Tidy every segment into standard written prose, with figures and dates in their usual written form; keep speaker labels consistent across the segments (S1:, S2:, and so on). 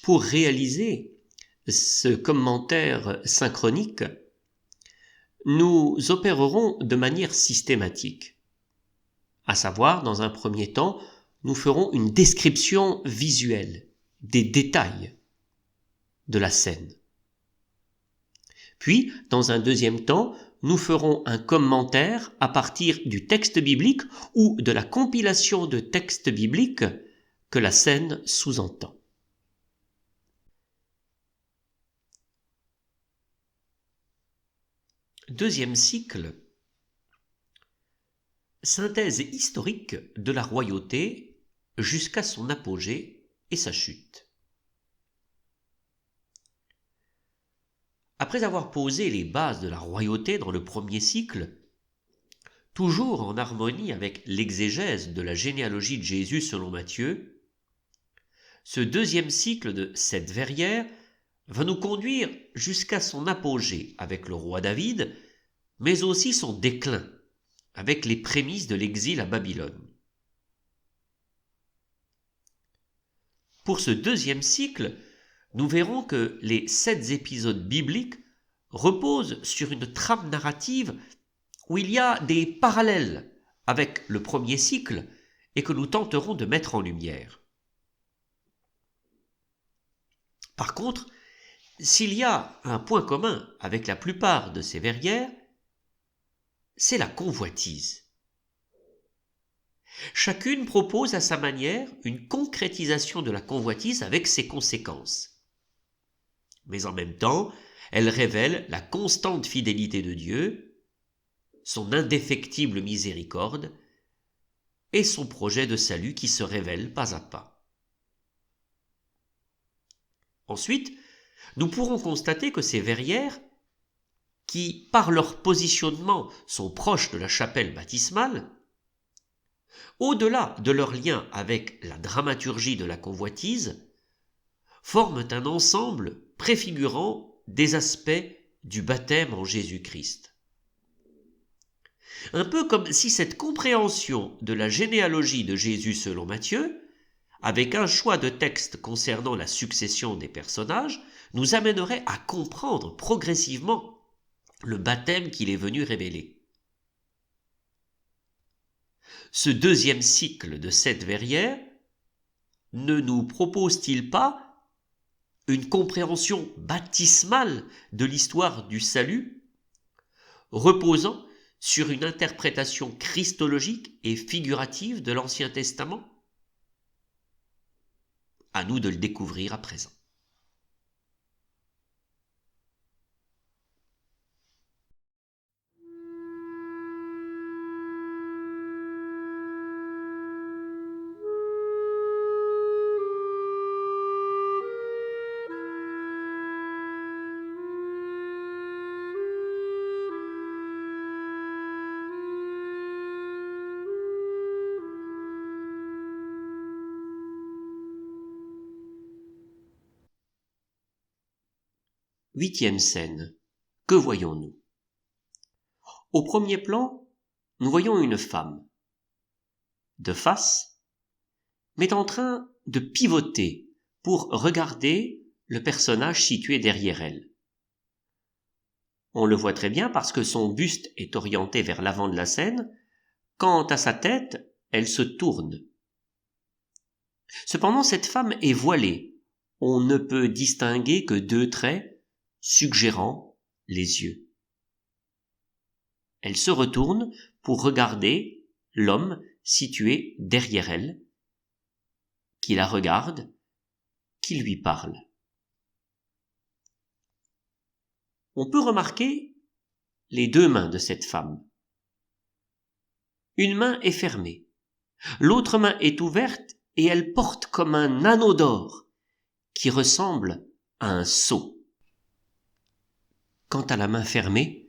S1: Pour réaliser ce commentaire synchronique, nous opérerons de manière systématique. À savoir, dans un premier temps, nous ferons une description visuelle des détails de la scène. Puis, dans un deuxième temps, nous ferons un commentaire à partir du texte biblique ou de la compilation de textes bibliques que la scène sous-entend. Deuxième cycle, synthèse historique de la royauté jusqu'à son apogée et sa chute. Après avoir posé les bases de la royauté dans le premier cycle, toujours en harmonie avec l'exégèse de la généalogie de Jésus selon Matthieu, ce deuxième cycle de 7 verrières va nous conduire jusqu'à son apogée avec le roi David, mais aussi son déclin avec les prémices de l'exil à Babylone. Pour ce deuxième cycle, nous verrons que les 7 épisodes bibliques reposent sur une trame narrative où il y a des parallèles avec le premier cycle et que nous tenterons de mettre en lumière. Par contre, s'il y a un point commun avec la plupart de ces verrières, c'est la convoitise. Chacune propose à sa manière une concrétisation de la convoitise avec ses conséquences. Mais en même temps, elle révèle la constante fidélité de Dieu, son indéfectible miséricorde et son projet de salut qui se révèle pas à pas. Ensuite, nous pourrons constater que ces verrières, qui par leur positionnement sont proches de la chapelle baptismale, au-delà de leur lien avec la dramaturgie de la convoitise, forment un ensemble préfigurant des aspects du baptême en Jésus-Christ. Un peu comme si cette compréhension de la généalogie de Jésus selon Matthieu, avec un choix de texte concernant la succession des personnages, nous amènerait à comprendre progressivement le baptême qu'il est venu révéler. Ce deuxième cycle de 7 verrières ne nous propose-t-il pas une compréhension baptismale de l'histoire du salut, reposant sur une interprétation christologique et figurative de l'Ancien Testament? À nous de le découvrir à présent. Huitième scène. Que voyons-nous? Au premier plan, nous voyons une femme, de face, mais en train de pivoter pour regarder le personnage situé derrière elle. On le voit très bien parce que son buste est orienté vers l'avant de la scène, quant à sa tête, elle se tourne. Cependant, cette femme est voilée. On ne peut distinguer que 2 traits suggérant les yeux. Elle se retourne pour regarder l'homme situé derrière elle, qui la regarde, qui lui parle. On peut remarquer les 2 mains de cette femme. Une main est fermée, l'autre main est ouverte et elle porte comme un anneau d'or qui ressemble à un sceau. Quant à la main fermée,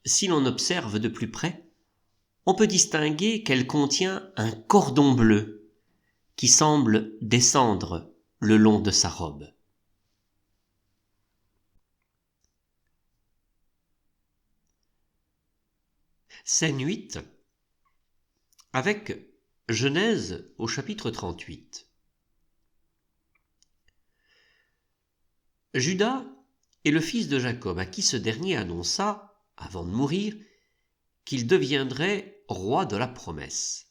S1: si l'on observe de plus près, on peut distinguer qu'elle contient un cordon bleu qui semble descendre le long de sa robe. Scène 8, avec Genèse au chapitre 38. Judas est le fils de Jacob, à qui ce dernier annonça, avant de mourir, qu'il deviendrait roi de la promesse.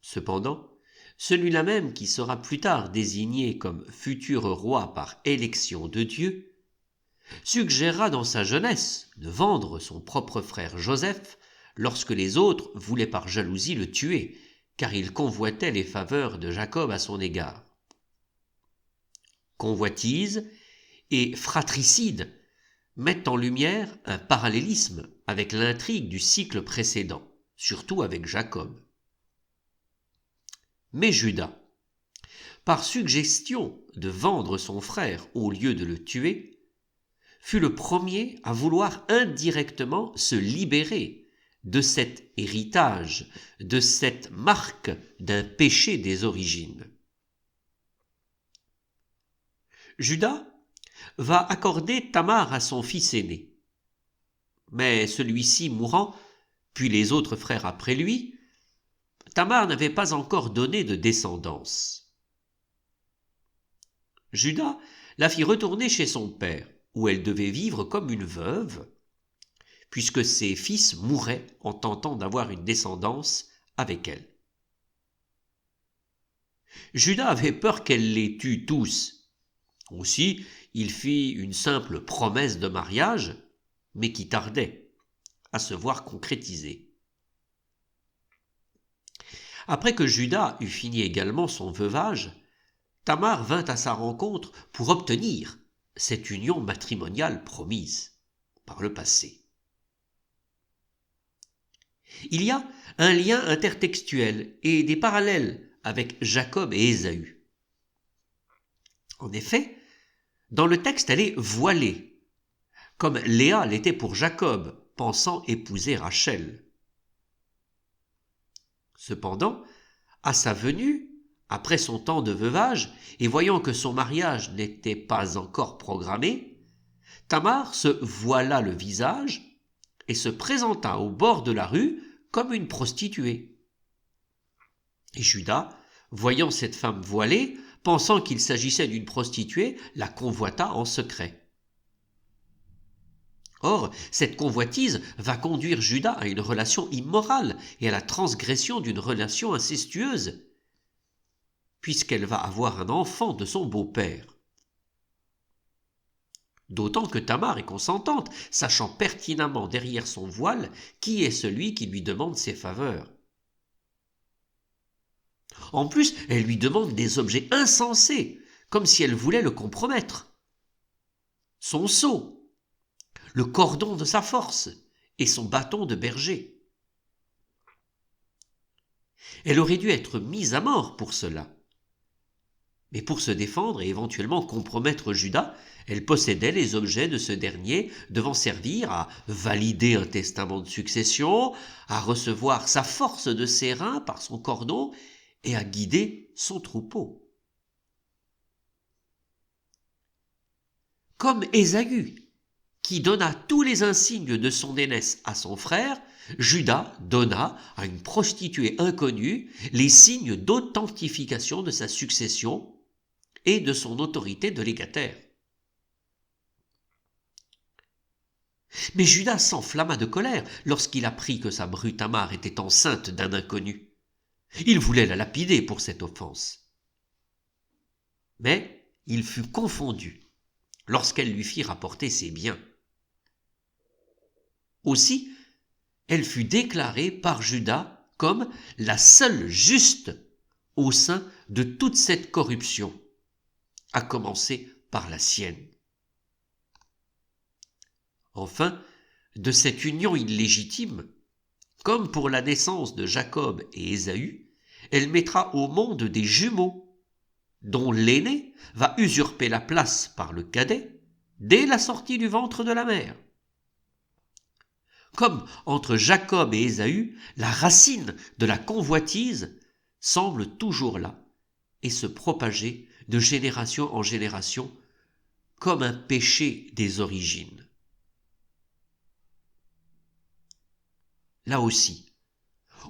S1: Cependant, celui-là même qui sera plus tard désigné comme futur roi par élection de Dieu, suggéra dans sa jeunesse de vendre son propre frère Joseph lorsque les autres voulaient par jalousie le tuer, car il convoitait les faveurs de Jacob à son égard. Convoitise et fratricide mettent en lumière un parallélisme avec l'intrigue du cycle précédent, surtout avec Jacob. Mais Judas, par suggestion de vendre son frère au lieu de le tuer, fut le premier à vouloir indirectement se libérer de cet héritage, de cette marque d'un péché des origines. Judas va accorder Tamar à son fils aîné. Mais celui-ci mourant, puis les autres frères après lui, Tamar n'avait pas encore donné de descendance. Judas la fit retourner chez son père, où elle devait vivre comme une veuve, puisque ses fils mouraient en tentant d'avoir une descendance avec elle. Judas avait peur qu'elle les tue tous. Aussi, il fit une simple promesse de mariage, mais qui tardait à se voir concrétisée. Après que Judas eut fini également son veuvage, Tamar vint à sa rencontre pour obtenir cette union matrimoniale promise par le passé. Il y a un lien intertextuel et des parallèles avec Jacob et Ésaü. En effet, dans le texte, elle est voilée, comme Léa l'était pour Jacob, pensant épouser Rachel. Cependant, à sa venue, après son temps de veuvage, et voyant que son mariage n'était pas encore programmé, Tamar se voila le visage et se présenta au bord de la rue comme une prostituée. Et Judas, voyant cette femme voilée, pensant qu'il s'agissait d'une prostituée, la convoita en secret. Or, cette convoitise va conduire Judas à une relation immorale et à la transgression d'une relation incestueuse, puisqu'elle va avoir un enfant de son beau-père. D'autant que Tamar est consentante, sachant pertinemment derrière son voile qui est celui qui lui demande ses faveurs. En plus, elle lui demande des objets insensés, comme si elle voulait le compromettre. Son sceau, le cordon de sa force et son bâton de berger. Elle aurait dû être mise à mort pour cela. Mais pour se défendre et éventuellement compromettre Judas, elle possédait les objets de ce dernier devant servir à valider un testament de succession, à recevoir sa force de ses reins par son cordon et à guider son troupeau. Comme Ésaü, qui donna tous les insignes de son aînesse à son frère, Judas donna à une prostituée inconnue les signes d'authentification de sa succession et de son autorité de légataire. Mais Judas s'enflamma de colère lorsqu'il apprit que sa bru Tamar était enceinte d'un inconnu. Il voulait la lapider pour cette offense. Mais il fut confondu lorsqu'elle lui fit rapporter ses biens. Aussi, elle fut déclarée par Judas comme la seule juste au sein de toute cette corruption, à commencer par la sienne. Enfin, de cette union illégitime, comme pour la naissance de Jacob et Ésaü, elle mettra au monde des jumeaux, dont l'aîné va usurper la place par le cadet dès la sortie du ventre de la mère. Comme entre Jacob et Ésaü, la racine de la convoitise semble toujours là et se propager de génération en génération comme un péché des origines. Là aussi,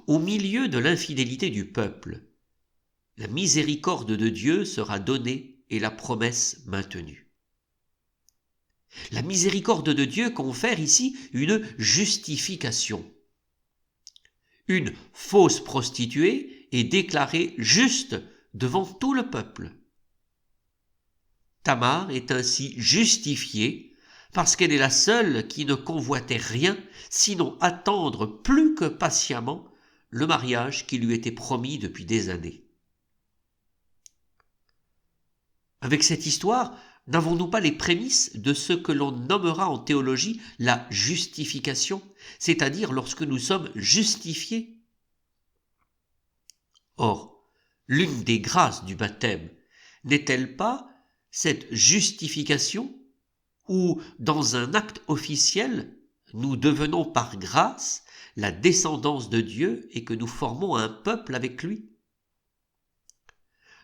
S1: au milieu de l'infidélité du peuple, la miséricorde de Dieu sera donnée et la promesse maintenue. La miséricorde de Dieu confère ici une justification. Une fausse prostituée est déclarée juste devant tout le peuple. Tamar est ainsi justifiée parce qu'elle est la seule qui ne convoitait rien, sinon attendre plus que patiemment le mariage qui lui était promis depuis des années. Avec cette histoire, n'avons-nous pas les prémices de ce que l'on nommera en théologie la justification, c'est-à-dire lorsque nous sommes justifiés? Or, l'une des grâces du baptême n'est-elle pas cette justification où, dans un acte officiel, nous devenons par grâce la descendance de Dieu et que nous formons un peuple avec lui?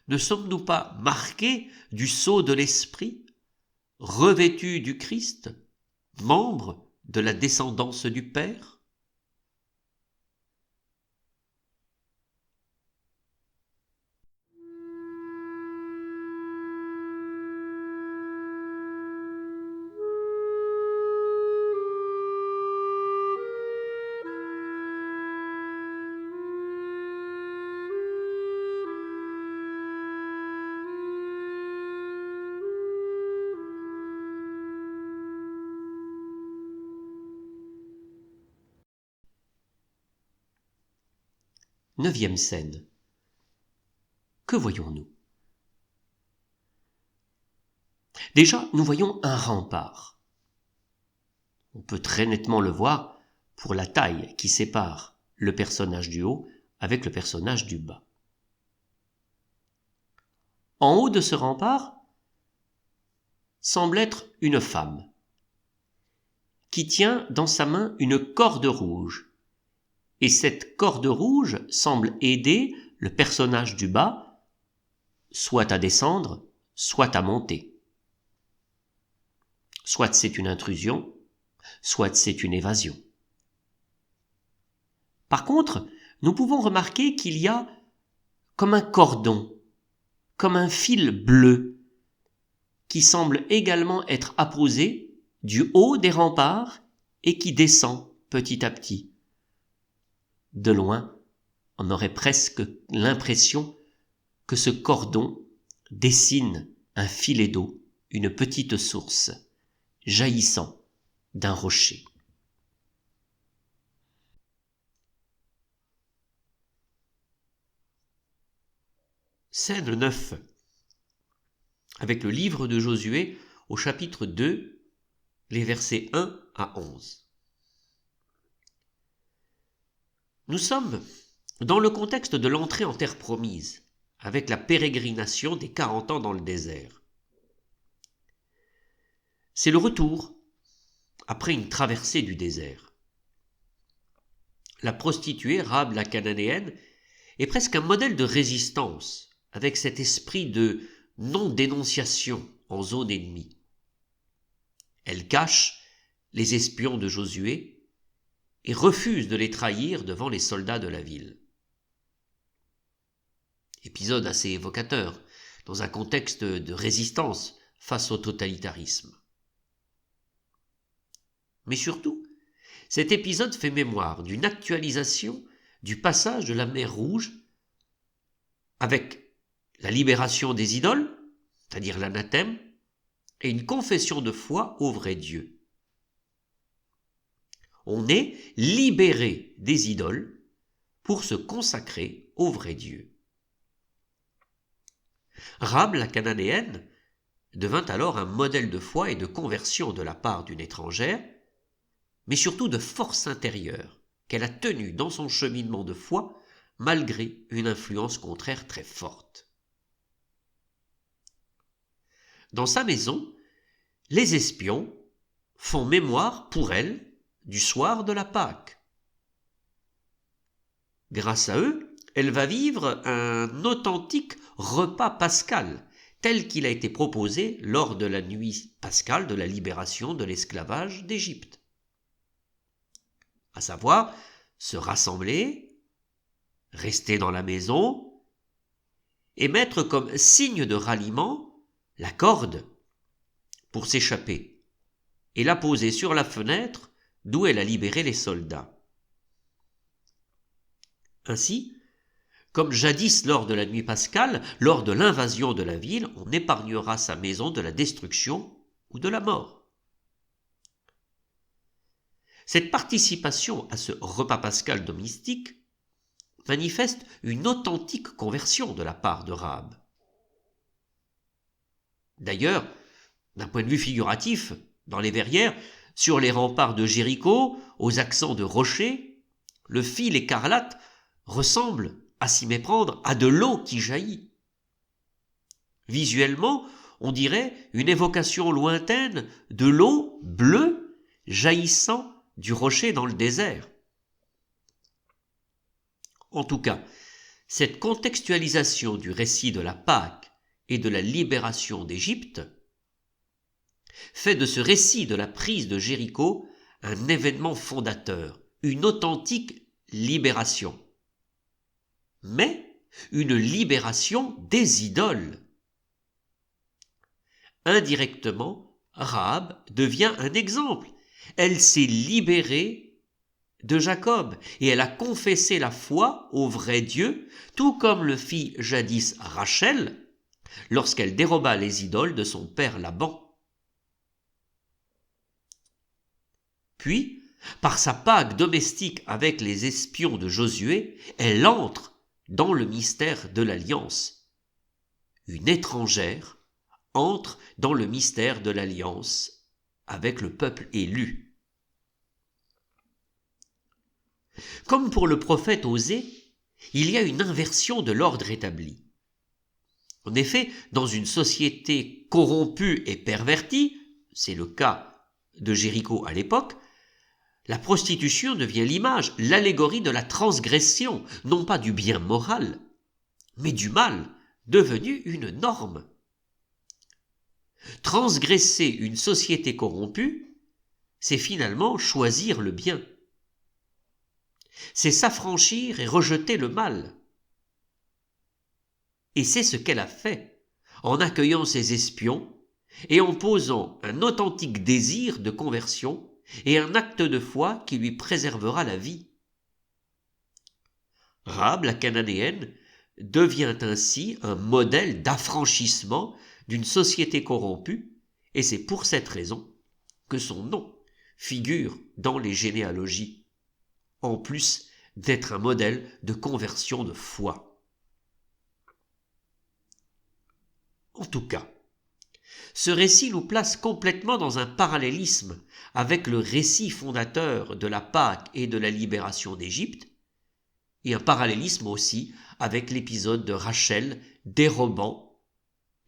S1: Ne sommes-nous pas marqués du sceau de l'Esprit, revêtus du Christ, membres de la descendance du Père? Neuvième scène. Que voyons-nous? Déjà, nous voyons un rempart. On peut très nettement le voir pour la taille qui sépare le personnage du haut avec le personnage du bas. En haut de ce rempart semble être une femme qui tient dans sa main une corde rouge. Et cette corde rouge semble aider le personnage du bas soit à descendre, soit à monter. Soit c'est une intrusion, soit c'est une évasion. Par contre, nous pouvons remarquer qu'il y a comme un cordon, comme un fil bleu, qui semble également être apposé du haut des remparts et qui descend petit à petit. De loin, on aurait presque l'impression que ce cordon dessine un filet d'eau, une petite source, jaillissant d'un rocher. Scène 9, avec le livre de Josué au chapitre 2, les versets 1 à 11. Nous sommes dans le contexte de l'entrée en terre promise, avec la pérégrination des 40 ans dans le désert. C'est le retour après une traversée du désert. La prostituée, Rahab la Cananéenne, est presque un modèle de résistance, avec cet esprit de non-dénonciation en zone ennemie. Elle cache les espions de Josué et refuse de les trahir devant les soldats de la ville. Épisode assez évocateur, dans un contexte de résistance face au totalitarisme. Mais surtout, cet épisode fait mémoire d'une actualisation du passage de la mer Rouge avec la libération des idoles, c'est-à-dire l'anathème, et une confession de foi au vrai Dieu. On est libéré des idoles pour se consacrer au vrai Dieu. Rahab la Cananéenne devint alors un modèle de foi et de conversion de la part d'une étrangère, mais surtout de force intérieure qu'elle a tenue dans son cheminement de foi malgré une influence contraire très forte. Dans sa maison, les espions font mémoire pour elle du soir de la Pâque. Grâce à eux, elle va vivre un authentique repas pascal, tel qu'il a été proposé lors de la nuit pascale de la libération de l'esclavage d'Égypte. À savoir, se rassembler, rester dans la maison et mettre comme signe de ralliement la corde pour s'échapper et l'a posée sur la fenêtre d'où elle a libéré les soldats. Ainsi, comme jadis lors de la nuit pascale, lors de l'invasion de la ville, on épargnera sa maison de la destruction ou de la mort. Cette participation à ce repas pascal domestique manifeste une authentique conversion de la part de Rahab. D'ailleurs, d'un point de vue figuratif, dans les verrières, sur les remparts de Jéricho, aux accents de rocher, le fil écarlate ressemble, à s'y méprendre, à de l'eau qui jaillit. Visuellement, on dirait une évocation lointaine de l'eau bleue jaillissant du rocher dans le désert. En tout cas, cette contextualisation du récit de la Pâque et de la libération d'Égypte fait de ce récit de la prise de Jéricho un événement fondateur, une authentique libération. Mais une libération des idoles. Indirectement, Rahab devient un exemple. Elle s'est libérée de Jacob et elle a confessé la foi au vrai Dieu, tout comme le fit jadis Rachel lorsqu'elle déroba les idoles de son père Laban. Puis, par sa Pâque domestique avec les espions de Josué, elle entre dans le mystère de l'alliance. Une étrangère entre dans le mystère de l'alliance avec le peuple élu. Comme pour le prophète Osée, il y a une inversion de l'ordre établi. En effet, dans une société corrompue et pervertie, c'est le cas de Jéricho à l'époque, la prostitution devient l'image, l'allégorie de la transgression, non pas du bien moral, mais du mal, devenu une norme. Transgresser une société corrompue, c'est finalement choisir le bien. C'est s'affranchir et rejeter le mal. Et c'est ce qu'elle a fait, en accueillant ses espions et en posant un authentique désir de conversion et un acte de foi qui lui préservera la vie. Rahab, la cananéenne, devient ainsi un modèle d'affranchissement d'une société corrompue, et c'est pour cette raison que son nom figure dans les généalogies, en plus d'être un modèle de conversion de foi. En tout cas, ce récit nous place complètement dans un parallélisme avec le récit fondateur de la Pâque et de la libération d'Égypte, et un parallélisme aussi avec l'épisode de Rachel dérobant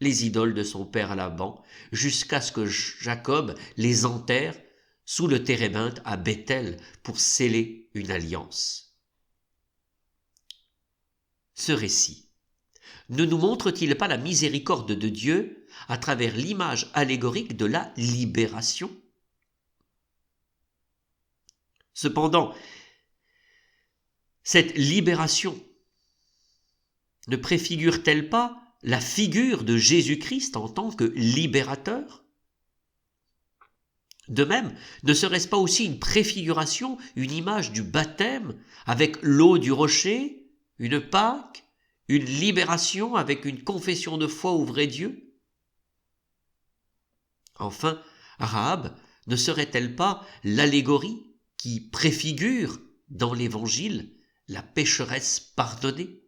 S1: les idoles de son père Laban, jusqu'à ce que Jacob les enterre sous le térébinthe à Béthel pour sceller une alliance. Ce récit ne nous montre-t-il pas la miséricorde de Dieu à travers l'image allégorique de la libération? Cependant, cette libération ne préfigure-t-elle pas la figure de Jésus-Christ en tant que libérateur? De même, ne serait-ce pas aussi une préfiguration, une image du baptême avec l'eau du rocher, une Pâque, une libération avec une confession de foi au vrai Dieu? Enfin, Rahab ne serait-elle pas l'allégorie qui préfigure dans l'Évangile la pécheresse pardonnée?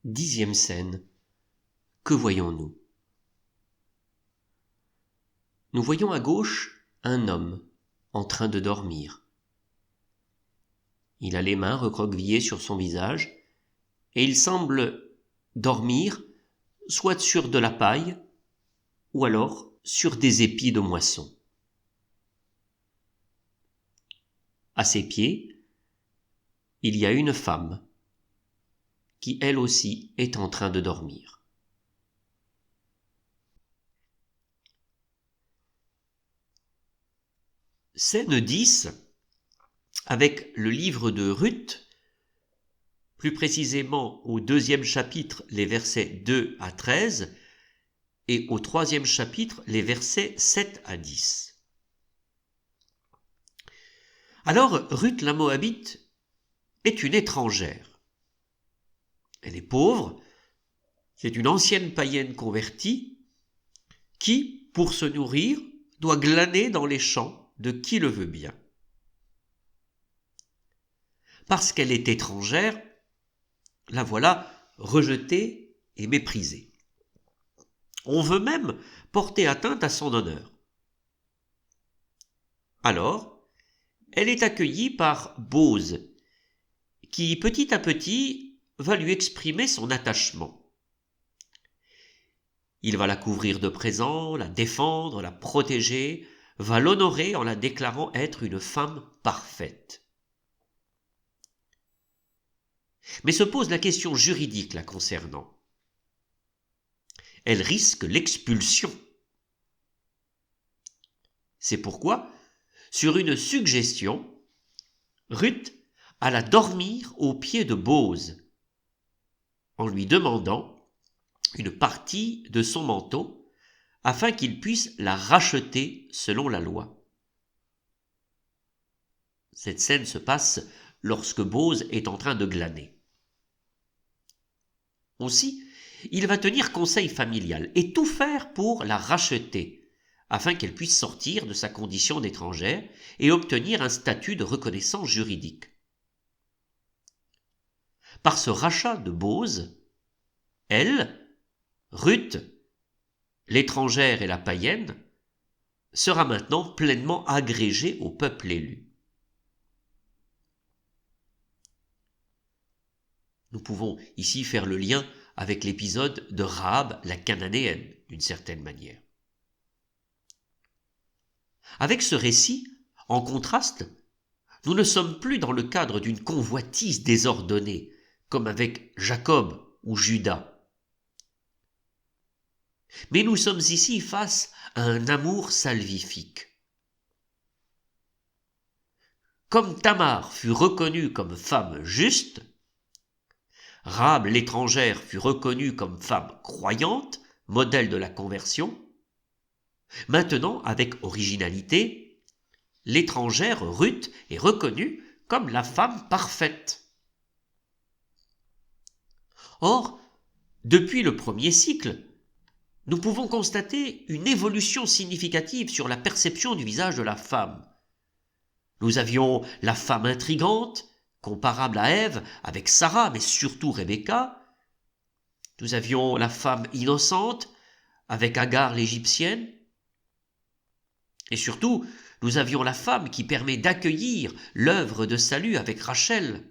S1: Dixième scène. Que voyons-nous? Nous voyons à gauche un homme en train de dormir. Il a les mains recroquevillées sur son visage et il semble dormir soit sur de la paille, ou alors sur des épis de moisson. À ses pieds, il y a une femme qui elle aussi est en train de dormir. Scène 10, avec le livre de Ruth, plus précisément au 2e chapitre, les versets 2 à 13, et au 3e chapitre, les versets 7 à 10. Alors, Ruth la Moabite est une étrangère. Elle est pauvre, c'est une ancienne païenne convertie qui, pour se nourrir, doit glaner dans les champs de qui le veut bien. Parce qu'elle est étrangère, la voilà rejetée et méprisée. On veut même porter atteinte à son honneur. Alors, elle est accueillie par Bose, qui petit à petit va lui exprimer son attachement. Il va la couvrir de présents, la défendre, la protéger, va l'honorer en la déclarant être une femme parfaite. Mais se pose la question juridique la concernant. Elle risque l'expulsion. C'est pourquoi, sur une suggestion, Ruth alla dormir aux pieds de Bose, en lui demandant une partie de son manteau, afin qu'il puisse la racheter selon la loi. Cette scène se passe lorsque Bose est en train de glaner. Aussi, il va tenir conseil familial et tout faire pour la racheter, afin qu'elle puisse sortir de sa condition d'étrangère et obtenir un statut de reconnaissance juridique. Par ce rachat de Bose, elle, Ruth, l'étrangère et la païenne, sera maintenant pleinement agrégée au peuple élu. Nous pouvons ici faire le lien avec l'épisode de Rahab la Cananéenne, d'une certaine manière. Avec ce récit, en contraste, nous ne sommes plus dans le cadre d'une convoitise désordonnée, comme avec Jacob ou Judas. Mais nous sommes ici face à un amour salvifique. Comme Tamar fut reconnue comme femme juste, Rahab l'étrangère fut reconnue comme femme croyante, modèle de la conversion. Maintenant, avec originalité, l'étrangère Ruth est reconnue comme la femme parfaite. Or, depuis le premier cycle, nous pouvons constater une évolution significative sur la perception du visage de la femme. Nous avions la femme intrigante, comparable à Ève, avec Sarah, mais surtout Rebecca. Nous avions la femme innocente, avec Agar l'Égyptienne. Et surtout, nous avions la femme qui permet d'accueillir l'œuvre de salut avec Rachel.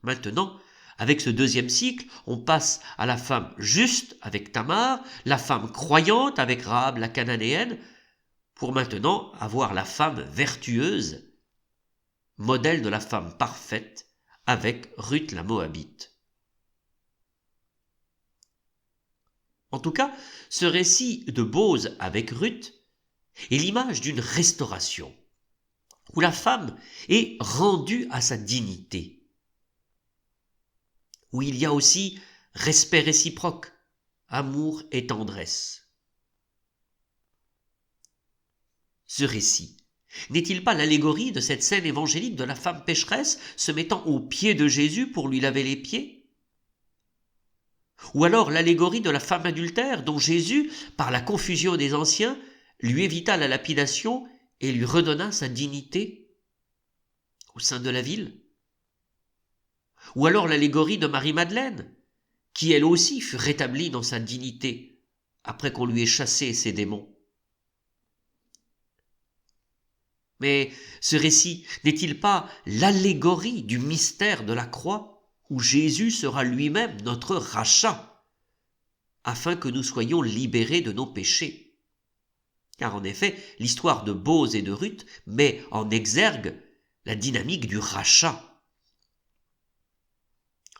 S1: Maintenant, avec ce deuxième cycle, on passe à la femme juste avec Tamar, la femme croyante avec Rahab la Cananéenne, pour maintenant avoir la femme vertueuse, modèle de la femme parfaite, avec Ruth la Moabite. En tout cas, ce récit de Bose avec Ruth est l'image d'une restauration, où la femme est rendue à sa dignité, où il y a aussi respect réciproque, amour et tendresse. Ce récit n'est-il pas l'allégorie de cette scène évangélique de la femme pécheresse se mettant aux pieds de Jésus pour lui laver les pieds? Ou alors l'allégorie de la femme adultère dont Jésus, par la confusion des anciens, lui évita la lapidation et lui redonna sa dignité au sein de la ville? Ou alors l'allégorie de Marie-Madeleine, qui elle aussi fut rétablie dans sa dignité après qu'on lui ait chassé ses démons? Mais ce récit n'est-il pas l'allégorie du mystère de la croix, où Jésus sera lui-même notre rachat, afin que nous soyons libérés de nos péchés. Car en effet, l'histoire de Bose et de Ruth met en exergue la dynamique du rachat.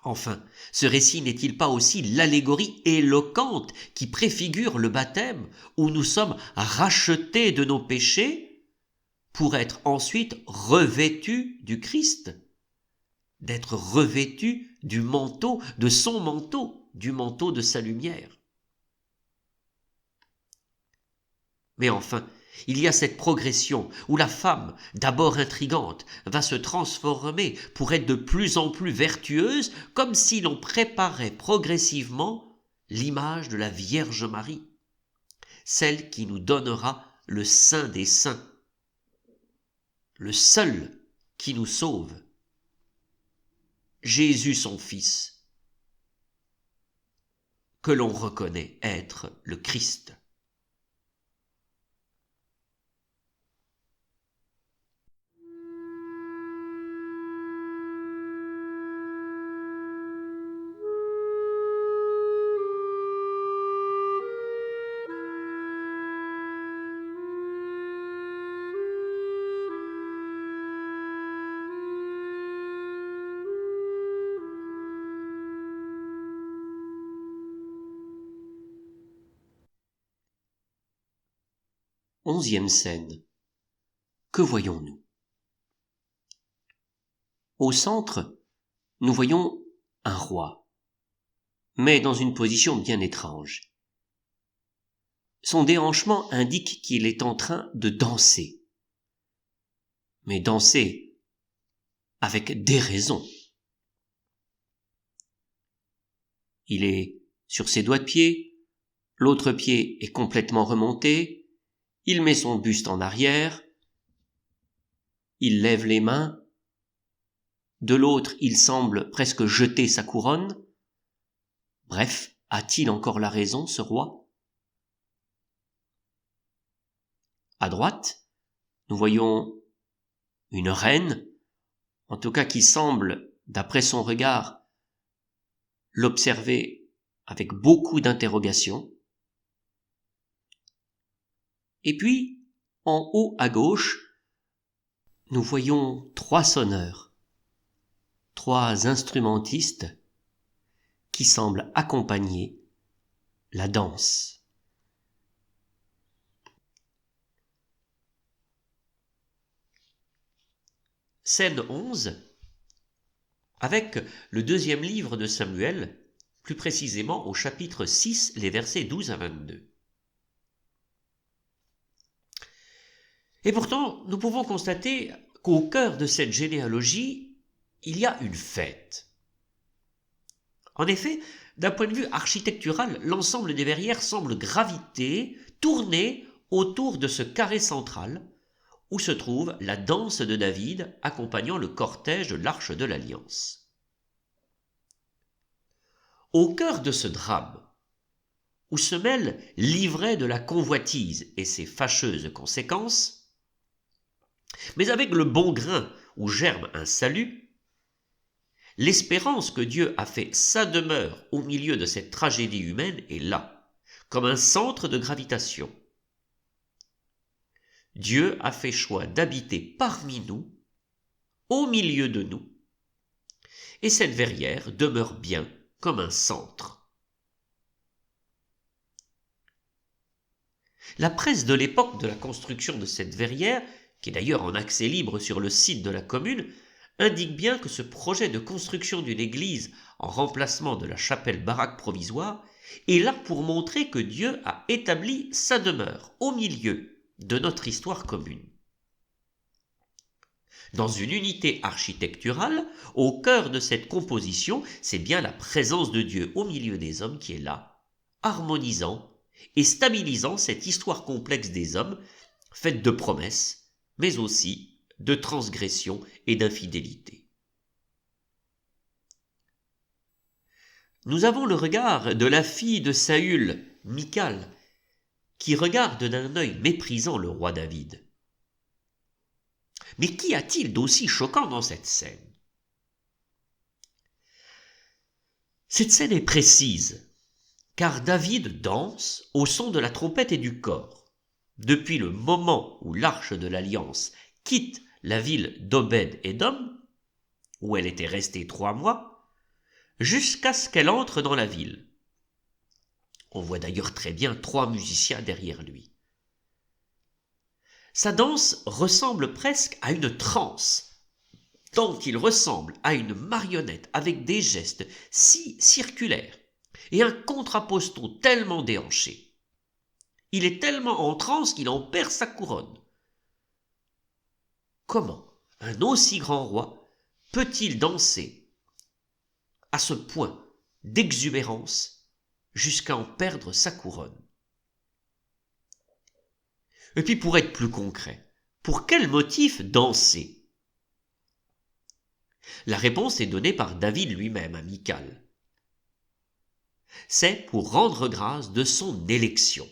S1: Enfin, ce récit n'est-il pas aussi l'allégorie éloquente qui préfigure le baptême, où nous sommes rachetés de nos péchés pour être ensuite revêtus du Christ, d'être revêtus du manteau, de son manteau, du manteau de sa lumière. Mais enfin, il y a cette progression où la femme, d'abord intrigante, va se transformer pour être de plus en plus vertueuse, comme si l'on préparait progressivement l'image de la Vierge Marie, celle qui nous donnera le Saint des Saints, le seul qui nous sauve, Jésus son Fils, que l'on reconnaît être le Christ. Onzième scène. Que voyons-nous? Au centre, nous voyons un roi, mais dans une position bien étrange. Son déhanchement indique qu'il est en train de danser, mais danser avec déraison. Il est sur ses doigts de pied, l'autre pied est complètement remonté, il met son buste en arrière, il lève les mains, de l'autre il semble presque jeter sa couronne. Bref, a-t-il encore la raison, ce roi? À droite, nous voyons une reine, en tout cas qui semble, d'après son regard, l'observer avec beaucoup d'interrogations. Et puis, en haut à gauche, nous voyons 3 sonneurs, 3 instrumentistes qui semblent accompagner la danse. Scène 11, avec le 2e livre de Samuel, plus précisément au chapitre 6, les versets 12 à 22. Et pourtant, nous pouvons constater qu'au cœur de cette généalogie, il y a une fête. En effet, d'un point de vue architectural, l'ensemble des verrières semble graviter, tourner autour de ce carré central où se trouve la danse de David accompagnant le cortège de l'Arche de l'Alliance. Au cœur de ce drame, où se mêle l'ivraie de la convoitise et ses fâcheuses conséquences, mais avec le bon grain où germe un salut, l'espérance que Dieu a fait sa demeure au milieu de cette tragédie humaine est là, comme un centre de gravitation. Dieu a fait choix d'habiter parmi nous, au milieu de nous, et cette verrière demeure bien comme un centre. La presse de l'époque de la construction de cette verrière, qui est d'ailleurs en accès libre sur le site de la commune, indique bien que ce projet de construction d'une église en remplacement de la chapelle baraque provisoire est là pour montrer que Dieu a établi sa demeure au milieu de notre histoire commune. Dans une unité architecturale, au cœur de cette composition, c'est bien la présence de Dieu au milieu des hommes qui est là, harmonisant et stabilisant cette histoire complexe des hommes, faite de promesses, mais aussi de transgression et d'infidélité. Nous avons le regard de la fille de Saül, Michal, qui regarde d'un œil méprisant le roi David. Mais qu'y a-t-il d'aussi choquant dans cette scène? Cette scène est précise, car David danse au son de la trompette et du cor. Depuis le moment où l'arche de l'Alliance quitte la ville d'Obed-Édom, où elle était restée 3 mois, jusqu'à ce qu'elle entre dans la ville. On voit d'ailleurs très bien 3 musiciens derrière lui. Sa danse ressemble presque à une transe, tant qu'il ressemble à une marionnette avec des gestes si circulaires et un contrapposto tellement déhanché. Il est tellement en transe qu'il en perd sa couronne. Comment un aussi grand roi peut-il danser à ce point d'exubérance jusqu'à en perdre sa couronne? Et puis pour être plus concret, pour quel motif danser? La réponse est donnée par David lui-même à Michal. C'est pour rendre grâce de son élection,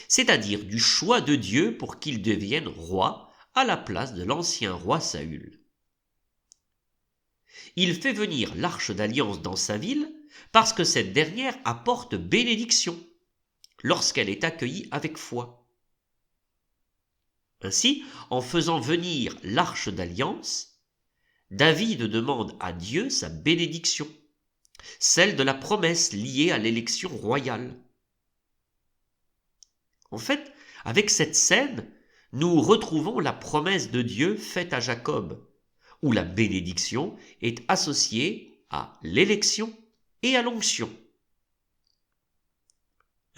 S1: c'est-à-dire du choix de Dieu pour qu'il devienne roi à la place de l'ancien roi Saül. Il fait venir l'arche d'alliance dans sa ville parce que cette dernière apporte bénédiction lorsqu'elle est accueillie avec foi. Ainsi, en faisant venir l'arche d'alliance, David demande à Dieu sa bénédiction, celle de la promesse liée à l'élection royale. En fait, avec cette scène, nous retrouvons la promesse de Dieu faite à Jacob, où la bénédiction est associée à l'élection et à l'onction.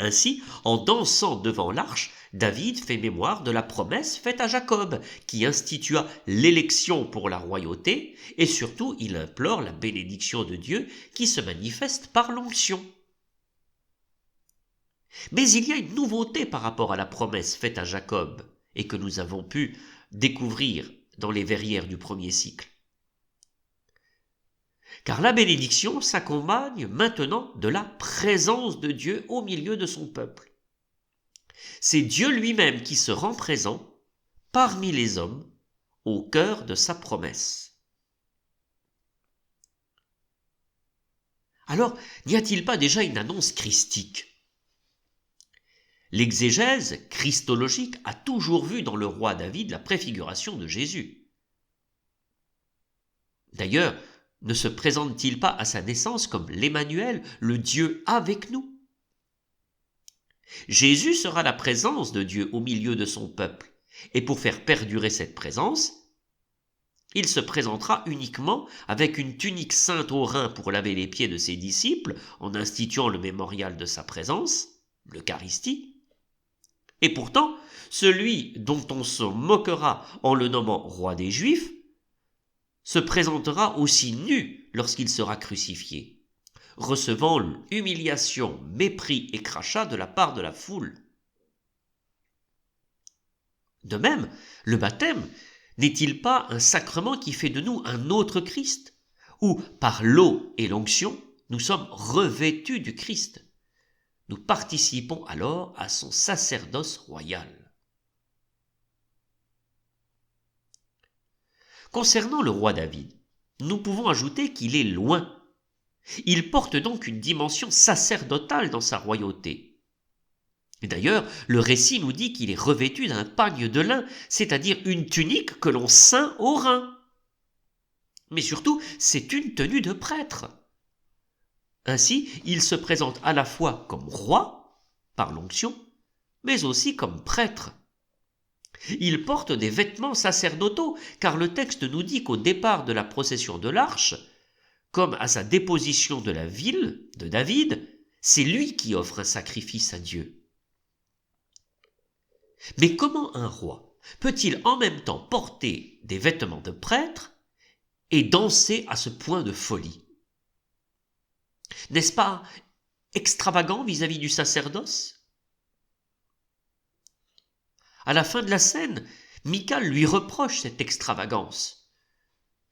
S1: Ainsi, en dansant devant l'arche, David fait mémoire de la promesse faite à Jacob, qui institua l'élection pour la royauté, et surtout il implore la bénédiction de Dieu qui se manifeste par l'onction. Mais il y a une nouveauté par rapport à la promesse faite à Jacob, et que nous avons pu découvrir dans les verrières du 1er siècle. Car la bénédiction s'accompagne maintenant de la présence de Dieu au milieu de son peuple. C'est Dieu lui-même qui se rend présent parmi les hommes au cœur de sa promesse. Alors, n'y a-t-il pas déjà une annonce christique? L'exégèse christologique a toujours vu dans le roi David la préfiguration de Jésus. D'ailleurs, ne se présente-t-il pas à sa naissance comme l'Emmanuel, le Dieu avec nous? Jésus sera la présence de Dieu au milieu de son peuple, et pour faire perdurer cette présence, il se présentera uniquement avec une tunique ceinte aux reins pour laver les pieds de ses disciples, en instituant le mémorial de sa présence, l'Eucharistie. Et pourtant, celui dont on se moquera en le nommant roi des Juifs, se présentera aussi nu lorsqu'il sera crucifié, recevant humiliation, mépris et crachat de la part de la foule. De même, le baptême n'est-il pas un sacrement qui fait de nous un autre Christ, où par l'eau et l'onction, nous sommes revêtus du Christ. Nous participons alors à son sacerdoce royal. Concernant le roi David, nous pouvons ajouter qu'il est loin. Il porte donc une dimension sacerdotale dans sa royauté. Et d'ailleurs, le récit nous dit qu'il est revêtu d'un pagne de lin, c'est-à-dire une tunique que l'on ceint aux reins. Mais surtout, c'est une tenue de prêtre. Ainsi, il se présente à la fois comme roi, par l'onction, mais aussi comme prêtre. Il porte des vêtements sacerdotaux, car le texte nous dit qu'au départ de la procession de l'arche, comme à sa déposition de la ville de David, c'est lui qui offre un sacrifice à Dieu. Mais comment un roi peut-il en même temps porter des vêtements de prêtre et danser à ce point de folie? N'est-ce pas extravagant vis-à-vis du sacerdoce? À la fin de la scène, Michal lui reproche cette extravagance,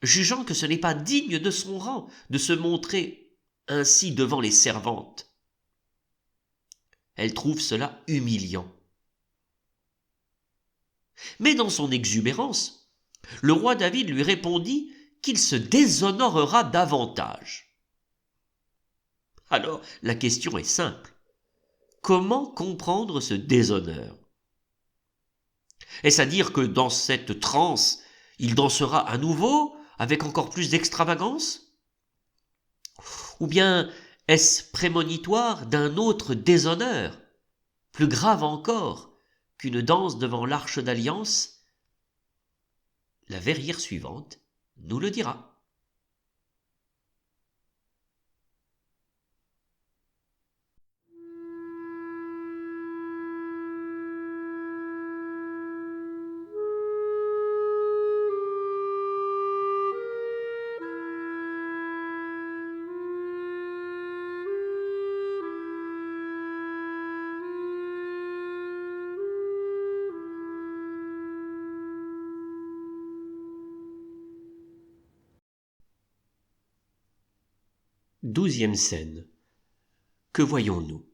S1: jugeant que ce n'est pas digne de son rang de se montrer ainsi devant les servantes. Elle trouve cela humiliant. Mais dans son exubérance, le roi David lui répondit qu'il se déshonorera davantage. Alors, la question est simple. Comment comprendre ce déshonneur? Est-ce à dire que dans cette transe, il dansera à nouveau, avec encore plus d'extravagance? Ou bien est-ce prémonitoire d'un autre déshonneur, plus grave encore qu'une danse devant l'arche d'alliance? La verrière suivante nous le dira. Douzième scène. Que voyons-nous?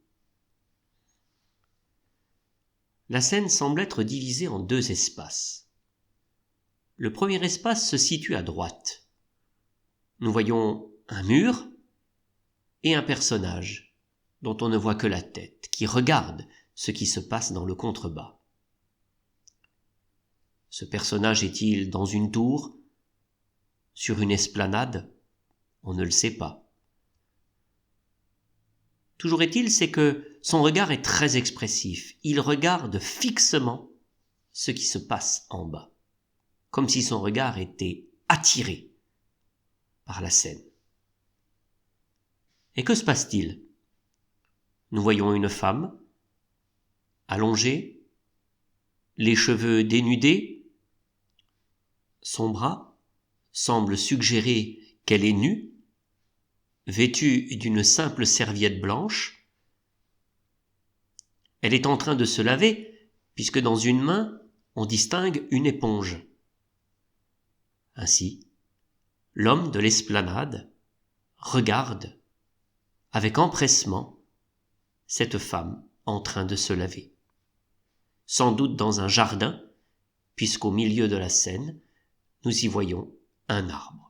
S1: La scène semble être divisée en deux espaces. Le premier espace se situe à droite. Nous voyons un mur et un personnage, dont on ne voit que la tête, qui regarde ce qui se passe dans le contrebas. Ce personnage est-il dans une tour, sur une esplanade? On ne le sait pas. Toujours est-il, c'est que son regard est très expressif. Il regarde fixement ce qui se passe en bas, comme si son regard était attiré par la scène. Et que se passe-t-il? Nous voyons une femme, allongée, les cheveux dénudés. Son bras semble suggérer qu'elle est nue, vêtue d'une simple serviette blanche. Elle est en train de se laver, puisque dans une main, on distingue une éponge. Ainsi, l'homme de l'esplanade regarde avec empressement cette femme en train de se laver. Sans doute dans un jardin, puisqu'au milieu de la scène, nous y voyons un arbre.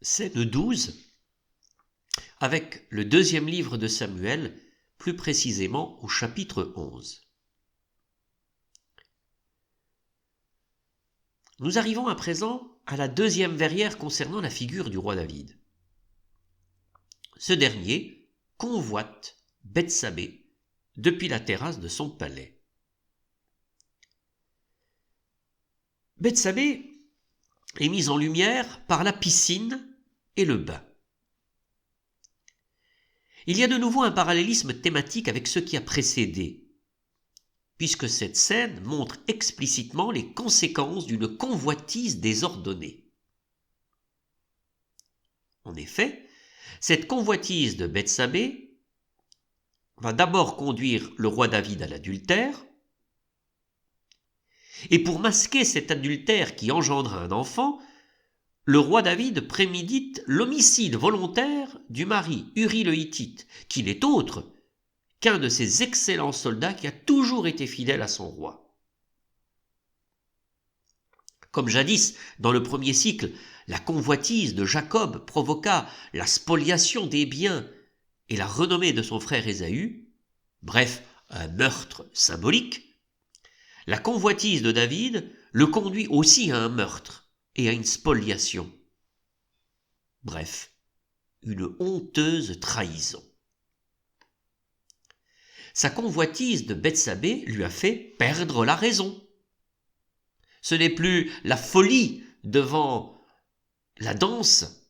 S1: Scène 12, avec le deuxième livre de Samuel, plus précisément au chapitre 11. Nous arrivons à présent à la deuxième verrière concernant la figure du roi David. Ce dernier convoite Bethsabée depuis la terrasse de son palais. Bethsabée est mise en lumière par la piscine et le bain. Il y a de nouveau un parallélisme thématique avec ce qui a précédé, puisque cette scène montre explicitement les conséquences d'une convoitise désordonnée. En effet, cette convoitise de Bethsabée va d'abord conduire le roi David à l'adultère, et pour masquer cet adultère qui engendre un enfant, le roi David prémédite l'homicide volontaire du mari Uri le Hittite, qui n'est autre qu'un de ces excellents soldats qui a toujours été fidèle à son roi. Comme jadis, dans le premier cycle, la convoitise de Jacob provoqua la spoliation des biens et la renommée de son frère Ésaü, bref, un meurtre symbolique, la convoitise de David le conduit aussi à un meurtre et à une spoliation. Bref, une honteuse trahison. Sa convoitise de Bethsabée lui a fait perdre la raison. Ce n'est plus la folie devant la danse,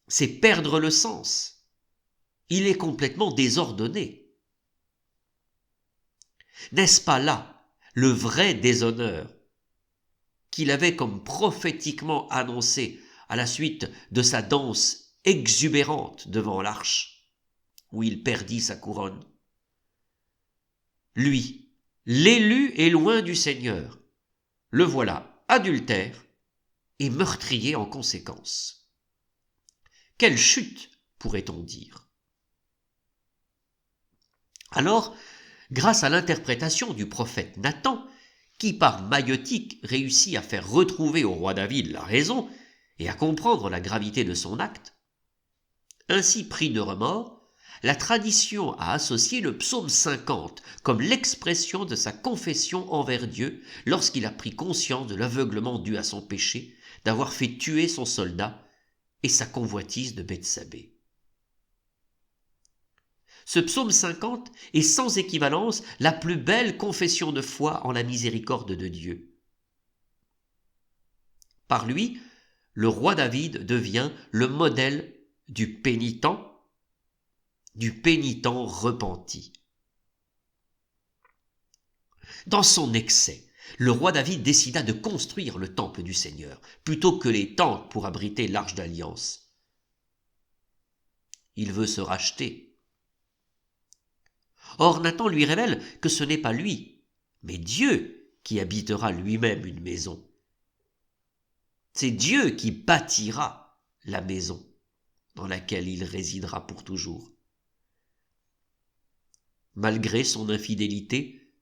S1: c'est perdre le sens. Il est complètement désordonné. N'est-ce pas là le vrai déshonneur qu'il avait comme prophétiquement annoncé à la suite de sa danse exubérante devant l'arche, où il perdit sa couronne? Lui, l'élu est loin du Seigneur, le voilà adultère et meurtrier en conséquence. Quelle chute, pourrait-on dire? Alors, grâce à l'interprétation du prophète Nathan, qui par maïeutique réussit à faire retrouver au roi David la raison et à comprendre la gravité de son acte. Ainsi pris de remords, la tradition a associé le psaume 50 comme l'expression de sa confession envers Dieu lorsqu'il a pris conscience de l'aveuglement dû à son péché, d'avoir fait tuer son soldat et sa convoitise de Bethsabée. Ce psaume 50 est sans équivalence la plus belle confession de foi en la miséricorde de Dieu. Par lui, le roi David devient le modèle du pénitent repenti. Dans son excès, le roi David décida de construire le temple du Seigneur, plutôt que les tentes pour abriter l'arche d'alliance. Il veut se racheter. Or Nathan lui révèle que ce n'est pas lui, mais Dieu qui habitera lui-même une maison. C'est Dieu qui bâtira la maison dans laquelle il résidera pour toujours. Malgré son infidélité,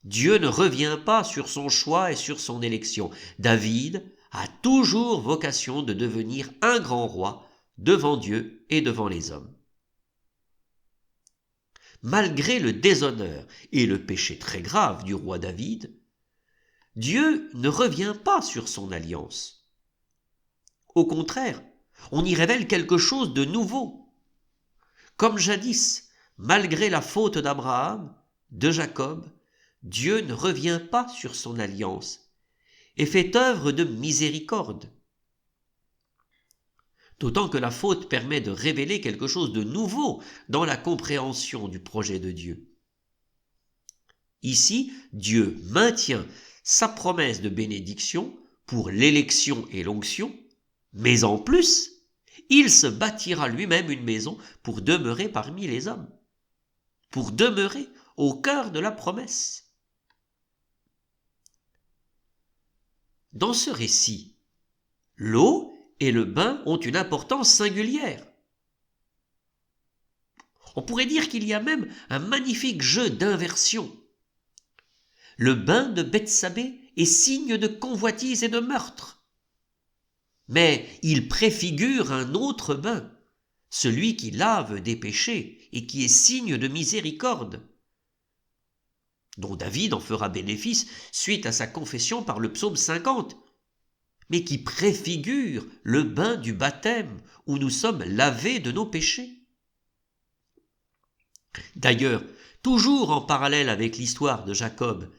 S1: Dieu ne revient pas sur son choix et sur son élection. David a toujours vocation de devenir un grand roi devant Dieu et devant les hommes. Malgré le déshonneur et le péché très grave du roi David, Dieu ne revient pas sur son alliance. Au contraire, on y révèle quelque chose de nouveau. Comme jadis, malgré la faute d'Abraham, de Jacob, Dieu ne revient pas sur son alliance et fait œuvre de miséricorde. D'autant que la faute permet de révéler quelque chose de nouveau dans la compréhension du projet de Dieu. Ici, Dieu maintient sa promesse de bénédiction pour l'élection et l'onction, mais en plus, il se bâtira lui-même une maison pour demeurer parmi les hommes, pour demeurer au cœur de la promesse. Dans ce récit, l'eau et le bain ont une importance singulière. On pourrait dire qu'il y a même un magnifique jeu d'inversion. Le bain de Bethsabée est signe de convoitise et de meurtre. Mais il préfigure un autre bain, celui qui lave des péchés et qui est signe de miséricorde, dont David en fera bénéfice suite à sa confession par le psaume 50, mais qui préfigure le bain du baptême où nous sommes lavés de nos péchés. D'ailleurs, toujours en parallèle avec l'histoire de Jacob,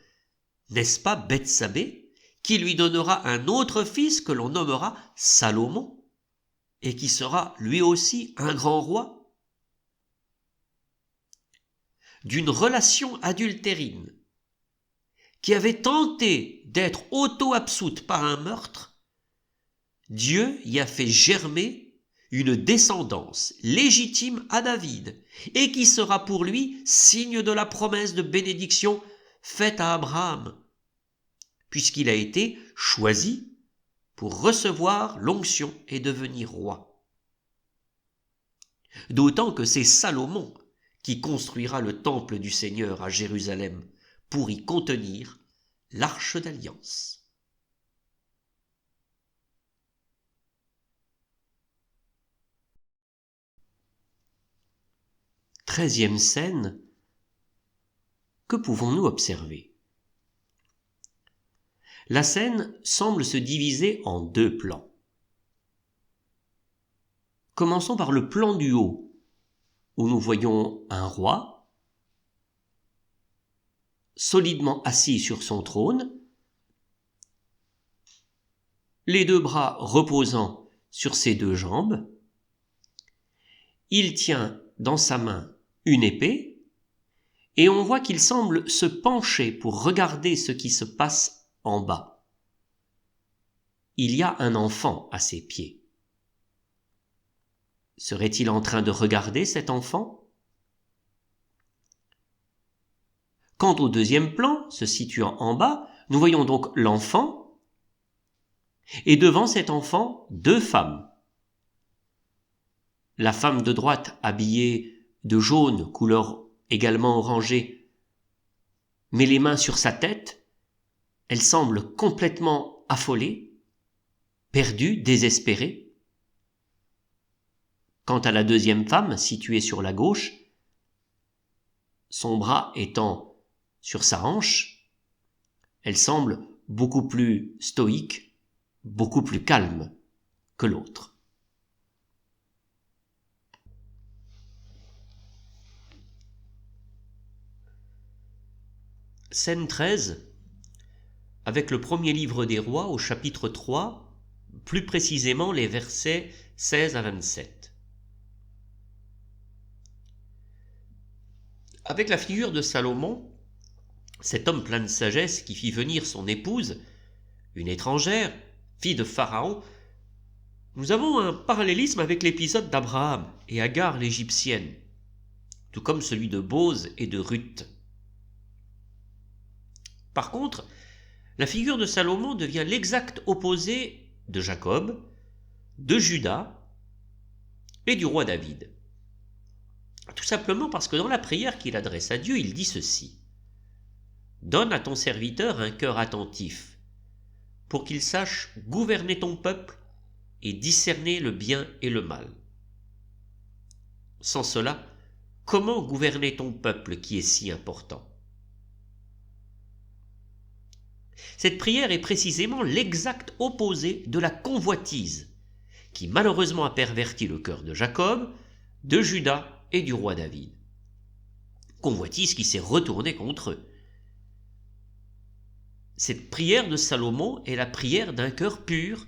S1: n'est-ce pas Bethsabée qui lui donnera un autre fils que l'on nommera Salomon et qui sera lui aussi un grand roi? D'une relation adultérine qui avait tenté d'être auto-absoute par un meurtre, Dieu y a fait germer une descendance légitime à David et qui sera pour lui signe de la promesse de bénédiction faite à Abraham, puisqu'il a été choisi pour recevoir l'onction et devenir roi. D'autant que c'est Salomon qui construira le temple du Seigneur à Jérusalem pour y contenir l'arche d'alliance. 13e scène, que pouvons-nous observer? La scène semble se diviser en deux plans. Commençons par le plan du haut, où nous voyons un roi, solidement assis sur son trône, les deux bras reposant sur ses deux jambes. Il tient dans sa main une épée, et on voit qu'il semble se pencher pour regarder ce qui se passe en bas. Il y a un enfant à ses pieds. Serait-il en train de regarder cet enfant? Quant au deuxième plan, se situant en bas, nous voyons donc l'enfant, et devant cet enfant, deux femmes. La femme de droite habillée de jaune, couleur également orangée, met les mains sur sa tête Elle semble complètement affolée, perdue, désespérée. Quant à la deuxième femme, située sur la gauche, son bras étant sur sa hanche, elle semble beaucoup plus stoïque, beaucoup plus calme que l'autre. Scène 13, avec le premier livre des rois au chapitre 3, plus précisément les versets 16 à 27. Avec la figure de Salomon, cet homme plein de sagesse qui fit venir son épouse, une étrangère, fille de Pharaon, nous avons un parallélisme avec l'épisode d'Abraham et Agar l'égyptienne, tout comme celui de Bose et de Ruth. Par contre, la figure de Salomon devient l'exact opposé de Jacob, de Juda et du roi David. Tout simplement parce que dans la prière qu'il adresse à Dieu, il dit ceci: « Donne à ton serviteur un cœur attentif, pour qu'il sache gouverner ton peuple et discerner le bien et le mal. » Sans cela, comment gouverner ton peuple qui est si important? Cette prière est précisément l'exact opposé de la convoitise, qui malheureusement a perverti le cœur de Jacob, de Juda et du roi David. Convoitise qui s'est retournée contre eux. Cette prière de Salomon est la prière d'un cœur pur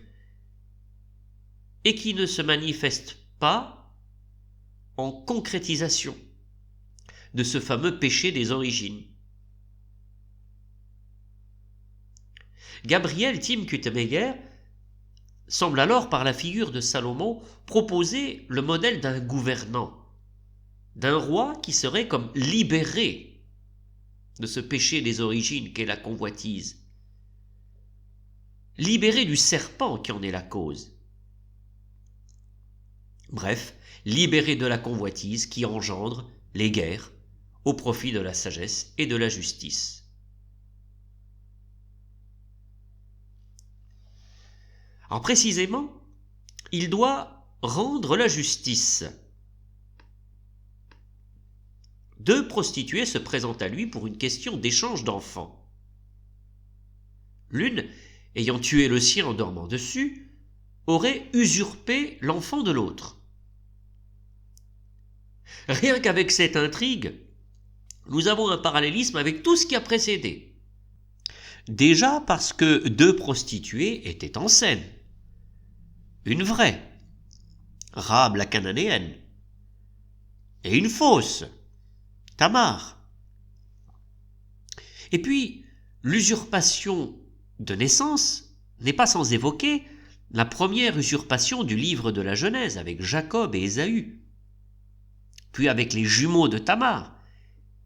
S1: et qui ne se manifeste pas en concrétisation de ce fameux péché des origines. Gabriel Tim Kutemeyer semble alors, par la figure de Salomon, proposer le modèle d'un gouvernant, d'un roi qui serait comme libéré de ce péché des origines qu'est la convoitise, libéré du serpent qui en est la cause. Bref, libéré de la convoitise qui engendre les guerres au profit de la sagesse et de la justice. Alors précisément, il doit rendre la justice. Deux prostituées se présentent à lui pour une question d'échange d'enfants. L'une, ayant tué le sien en dormant dessus, aurait usurpé l'enfant de l'autre. Rien qu'avec cette intrigue, nous avons un parallélisme avec tout ce qui a précédé. Déjà parce que deux prostituées étaient en scène. Une vraie, Rahab la cananéenne, et une fausse, Tamar. Et puis, l'usurpation de naissance n'est pas sans évoquer la première usurpation du livre de la Genèse avec Jacob et Ésaü, puis avec les jumeaux de Tamar,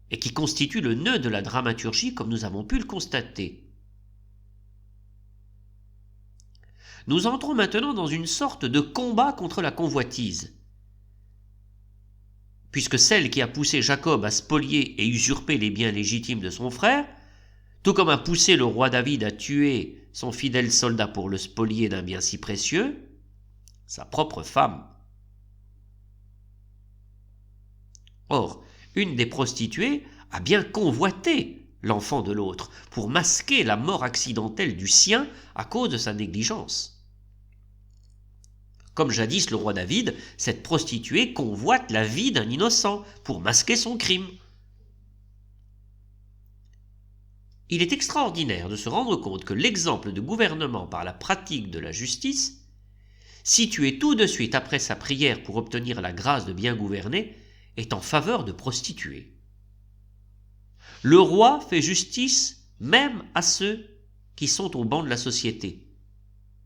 S1: et qui constitue le nœud de la dramaturgie comme nous avons pu le constater. Nous entrons maintenant dans une sorte de combat contre la convoitise, puisque celle qui a poussé Jacob à spolier et usurper les biens légitimes de son frère, tout comme a poussé le roi David à tuer son fidèle soldat pour le spolier d'un bien si précieux, sa propre femme. Or, une des prostituées a bien convoité l'enfant de l'autre pour masquer la mort accidentelle du sien à cause de sa négligence. Comme jadis le roi David, cette prostituée convoite la vie d'un innocent pour masquer son crime. Il est extraordinaire de se rendre compte que l'exemple de gouvernement par la pratique de la justice, situé tout de suite après sa prière pour obtenir la grâce de bien gouverner, est en faveur de prostituées. Le roi fait justice même à ceux qui sont au banc de la société,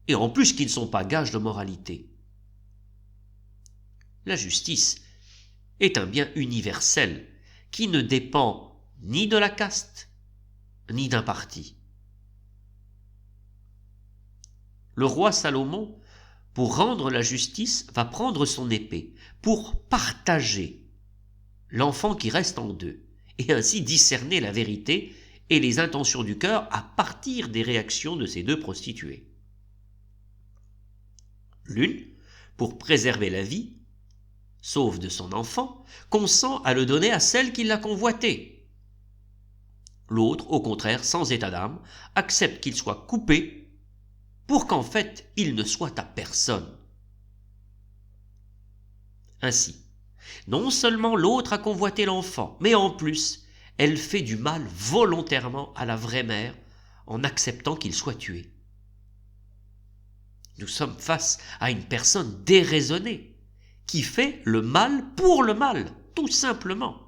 S1: et en plus qui ne sont pas gages de moralité. La justice est un bien universel qui ne dépend ni de la caste, ni d'un parti. Le roi Salomon, pour rendre la justice, va prendre son épée pour partager l'enfant qui reste en deux, et ainsi discerner la vérité et les intentions du cœur à partir des réactions de ces deux prostituées. L'une, pour préserver la vie, sauve de son enfant, consent à le donner à celle qui l'a convoité. L'autre, au contraire, sans état d'âme, accepte qu'il soit coupé pour qu'en fait il ne soit à personne. Ainsi, non seulement l'autre a convoité l'enfant, mais en plus, elle fait du mal volontairement à la vraie mère en acceptant qu'il soit tué. Nous sommes face à une personne déraisonnée qui fait le mal pour le mal, tout simplement.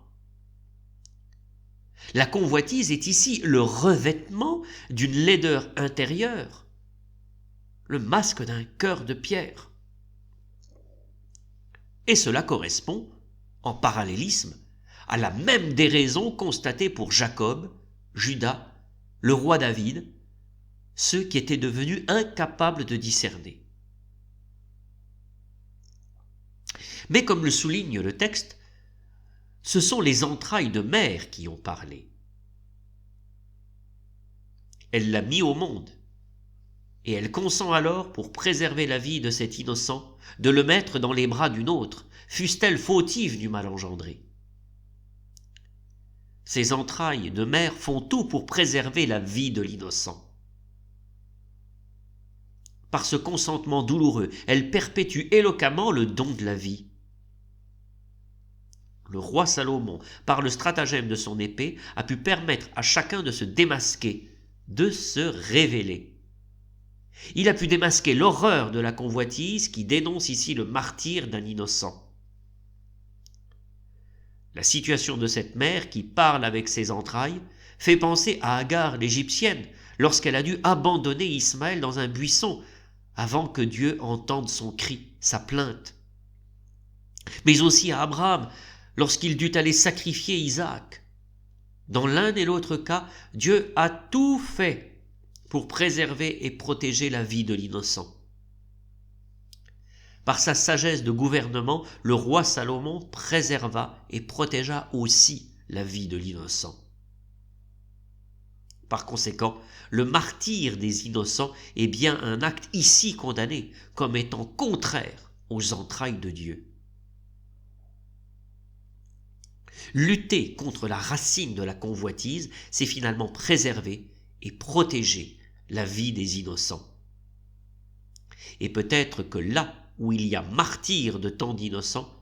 S1: La convoitise est ici le revêtement d'une laideur intérieure, le masque d'un cœur de pierre. Et cela correspond, en parallélisme, à la même déraison constatée pour Jacob, Judas, le roi David, ceux qui étaient devenus incapables de discerner. Mais comme le souligne le texte, ce sont les entrailles de mère qui ont parlé. Elle l'a mis au monde, et elle consent alors, pour préserver la vie de cet innocent, de le mettre dans les bras d'une autre, fût-elle fautive du mal engendré. Ces entrailles de mère font tout pour préserver la vie de l'innocent. Par ce consentement douloureux, elle perpétue éloquemment le don de la vie. Le roi Salomon, par le stratagème de son épée, a pu permettre à chacun de se démasquer, de se révéler. Il a pu démasquer l'horreur de la convoitise qui dénonce ici le martyre d'un innocent. La situation de cette mère qui parle avec ses entrailles fait penser à Agar l'Égyptienne lorsqu'elle a dû abandonner Ismaël dans un buisson avant que Dieu entende son cri, sa plainte. Mais aussi à Abraham lorsqu'il dut aller sacrifier Isaac. Dans l'un et l'autre cas, Dieu a tout fait pour préserver et protéger la vie de l'innocent. Par sa sagesse de gouvernement, le roi Salomon préserva et protégea aussi la vie de l'innocent. Par conséquent, le martyre des innocents est bien un acte ici condamné comme étant contraire aux entrailles de Dieu. Lutter contre la racine de la convoitise, c'est finalement préserver et protéger la vie des innocents. Et peut-être que là où il y a martyre de tant d'innocents,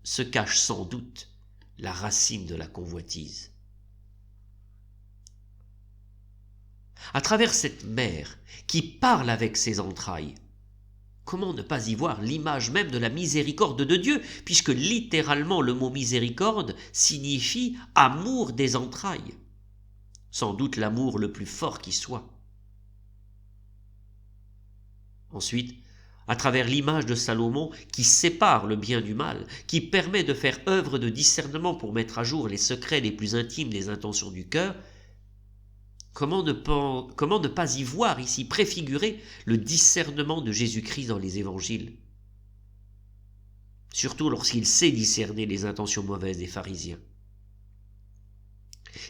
S1: se cache sans doute la racine de la convoitise. À travers cette mère qui parle avec ses entrailles, comment ne pas y voir l'image même de la miséricorde de Dieu, puisque littéralement le mot miséricorde signifie amour des entrailles, sans doute l'amour le plus fort qui soit. Ensuite, à travers l'image de Salomon qui sépare le bien du mal, qui permet de faire œuvre de discernement pour mettre à jour les secrets les plus intimes des intentions du cœur, comment ne pas y voir ici préfigurer le discernement de Jésus-Christ dans les évangiles, surtout lorsqu'il sait discerner les intentions mauvaises des pharisiens.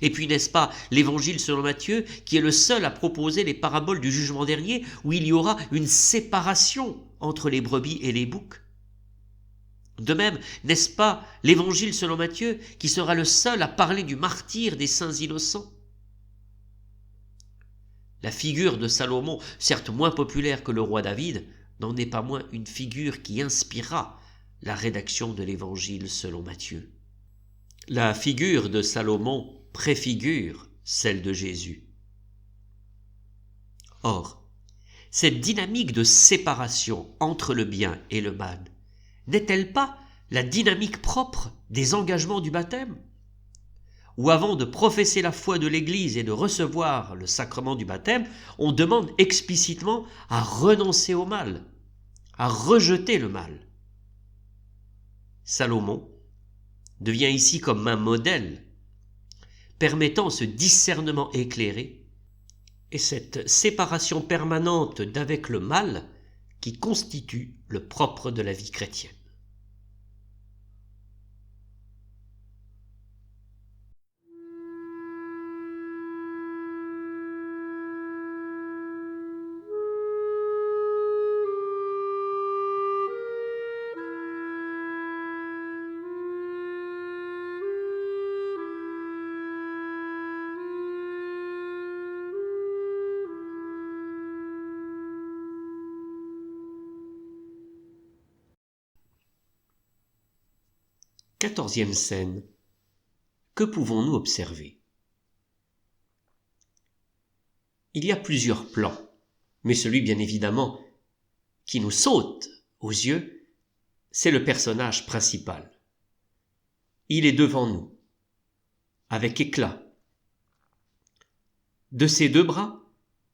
S1: Et puis n'est-ce pas l'évangile selon Matthieu qui est le seul à proposer les paraboles du jugement dernier où il y aura une séparation entre les brebis et les boucs? De même, n'est-ce pas l'évangile selon Matthieu qui sera le seul à parler du martyre des saints innocents? La figure de Salomon, certes moins populaire que le roi David, n'en est pas moins une figure qui inspirera la rédaction de l'évangile selon Matthieu. La figure de Salomon préfigure celle de Jésus. Or, cette dynamique de séparation entre le bien et le mal n'est-elle pas la dynamique propre des engagements du baptême? Où avant de professer la foi de l'Église et de recevoir le sacrement du baptême, on demande explicitement à renoncer au mal, à rejeter le mal. Salomon devient ici comme un modèle permettant ce discernement éclairé et cette séparation permanente d'avec le mal qui constitue le propre de la vie chrétienne. 14e scène. Que pouvons-nous observer? Il y a plusieurs plans, mais celui bien évidemment qui nous saute aux yeux, c'est le personnage principal. Il est devant nous, avec éclat. De ses deux bras,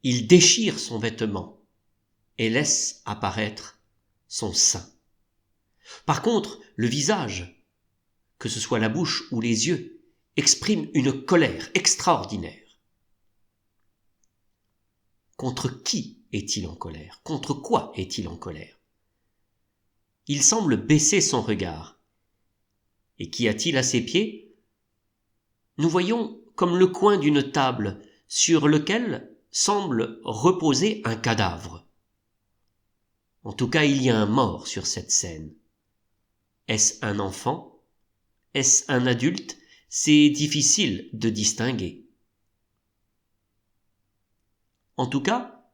S1: il déchire son vêtement et laisse apparaître son sein. Par contre, le visage, que ce soit la bouche ou les yeux, exprime une colère extraordinaire. Contre qui est-il en colère? Contre quoi est-il en colère? Il semble baisser son regard. Et qu'y a-t-il à ses pieds? Nous voyons comme le coin d'une table sur lequel semble reposer un cadavre. En tout cas, il y a un mort sur cette scène. Est-ce un enfant? Est-ce un adulte? C'est difficile de distinguer. En tout cas,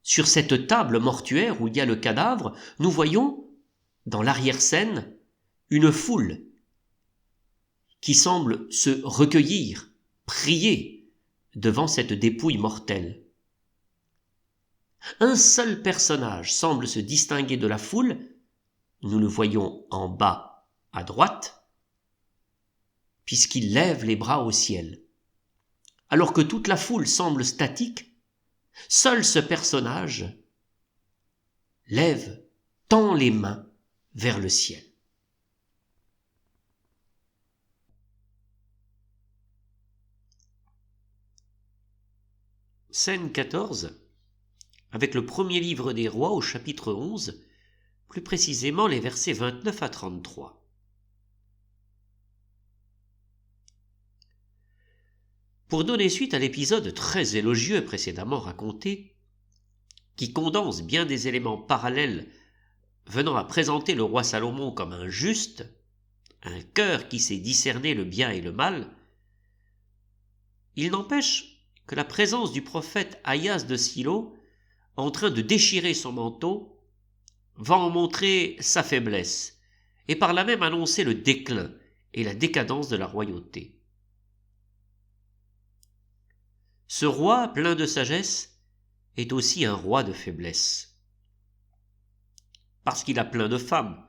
S1: sur cette table mortuaire où il y a le cadavre, nous voyons, dans l'arrière-scène, une foule qui semble se recueillir, prier devant cette dépouille mortelle. Un seul personnage semble se distinguer de la foule, nous le voyons en bas à droite, puisqu'il lève les bras au ciel. Alors que toute la foule semble statique, seul ce personnage tend les mains vers le ciel. Scène 14, avec le premier livre des rois au chapitre 11, plus précisément les versets 29 à 33. Pour donner suite à l'épisode très élogieux précédemment raconté, qui condense bien des éléments parallèles venant à présenter le roi Salomon comme un juste, un cœur qui sait discerner le bien et le mal, il n'empêche que la présence du prophète Ahaz de Silo, en train de déchirer son manteau, va en montrer sa faiblesse, et par là même annoncer le déclin et la décadence de la royauté. Ce roi plein de sagesse est aussi un roi de faiblesse. Parce qu'il a plein de femmes,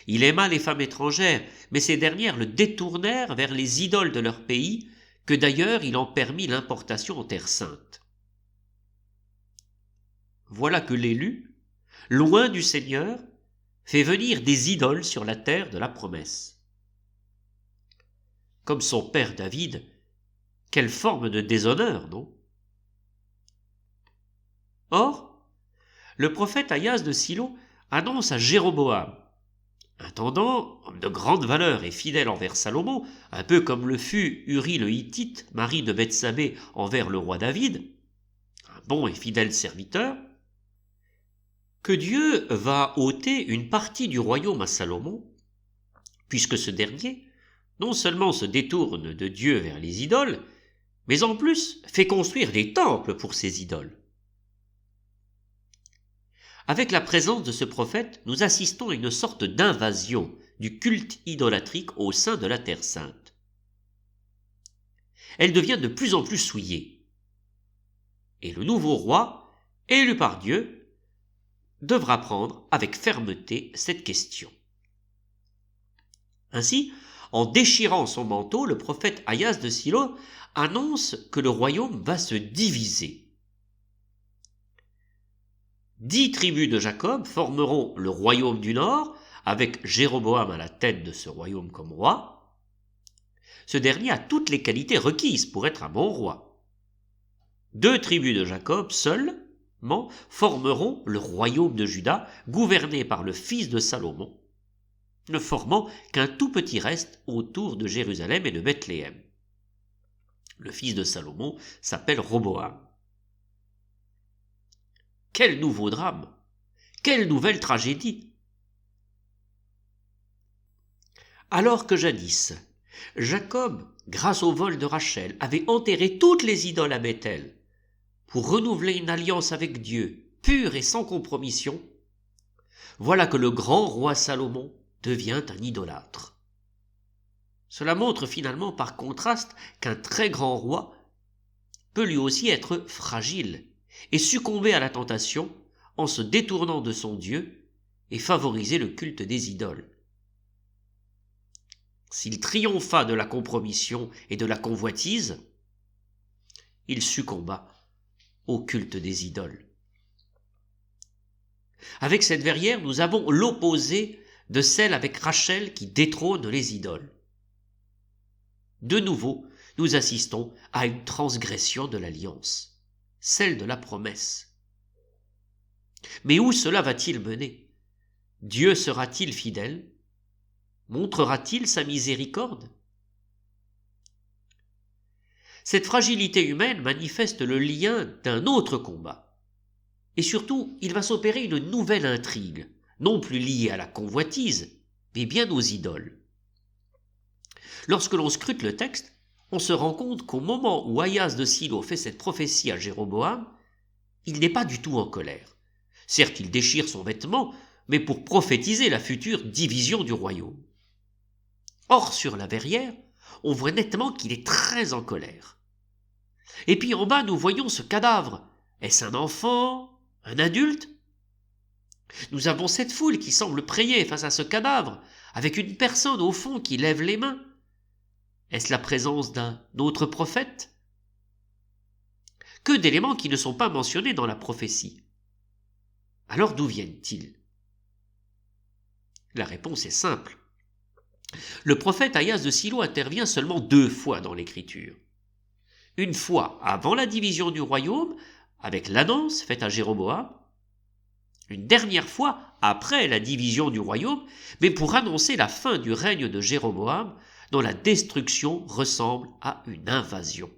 S1: il aima les femmes étrangères, mais ces dernières le détournèrent vers les idoles de leur pays, que d'ailleurs il en permit l'importation en terre sainte. Voilà que l'élu, loin du Seigneur, fait venir des idoles sur la terre de la promesse. Comme son père David, quelle forme de déshonneur, non? Or, le prophète Ahaz de Silo annonce à Jéroboam, intendant, homme de grande valeur et fidèle envers Salomon, un peu comme le fut Uri le Hittite, mari de Bethsabée envers le roi David, un bon et fidèle serviteur, que Dieu va ôter une partie du royaume à Salomon, puisque ce dernier non seulement se détourne de Dieu vers les idoles, mais en plus fait construire des temples pour ces idoles. Avec la présence de ce prophète, nous assistons à une sorte d'invasion du culte idolatrique au sein de la Terre Sainte. Elle devient de plus en plus souillée. Et le nouveau roi, élu par Dieu, devra prendre avec fermeté cette question. Ainsi, en déchirant son manteau, le prophète Ahaz de Silo annonce que le royaume va se diviser. 10 tribus de Jacob formeront le royaume du Nord, avec Jéroboam à la tête de ce royaume comme roi. Ce dernier a toutes les qualités requises pour être un bon roi. 2 tribus de Jacob seulement formeront le royaume de Juda, gouverné par le fils de Salomon, ne formant qu'un tout petit reste autour de Jérusalem et de Bethléem. Le fils de Salomon s'appelle Roboam. Quel nouveau drame! Quelle nouvelle tragédie! Alors que jadis, Jacob, grâce au vol de Rachel, avait enterré toutes les idoles à Bethel pour renouveler une alliance avec Dieu, pure et sans compromission, voilà que le grand roi Salomon devient un idolâtre. Cela montre finalement par contraste qu'un très grand roi peut lui aussi être fragile et succomber à la tentation en se détournant de son Dieu et favoriser le culte des idoles. S'il triompha de la compromission et de la convoitise, il succomba au culte des idoles. Avec cette verrière, nous avons l'opposé de celle avec Rachel qui détrône les idoles. De nouveau, nous assistons à une transgression de l'alliance, celle de la promesse. Mais où cela va-t-il mener? Dieu sera-t-il fidèle? Montrera-t-il sa miséricorde? Cette fragilité humaine manifeste le lien d'un autre combat. Et surtout, il va s'opérer une nouvelle intrigue, non plus liée à la convoitise, mais bien aux idoles. Lorsque l'on scrute le texte, on se rend compte qu'au moment où Ahaz de Silo fait cette prophétie à Jéroboam, il n'est pas du tout en colère. Certes, il déchire son vêtement, mais pour prophétiser la future division du royaume. Or, sur la verrière, on voit nettement qu'il est très en colère. Et puis en bas, nous voyons ce cadavre. Est-ce un enfant? Un adulte? Nous avons cette foule qui semble prier face à ce cadavre, avec une personne au fond qui lève les mains. Est-ce la présence d'un autre prophète? Que d'éléments qui ne sont pas mentionnés dans la prophétie. Alors d'où viennent-ils? La réponse est simple. Le prophète Ahaz de Silo intervient seulement 2 fois dans l'Écriture. Une fois avant la division du royaume, avec l'annonce faite à Jéroboam, une dernière fois après la division du royaume, mais pour annoncer la fin du règne de Jéroboam, dont la destruction ressemble à une invasion.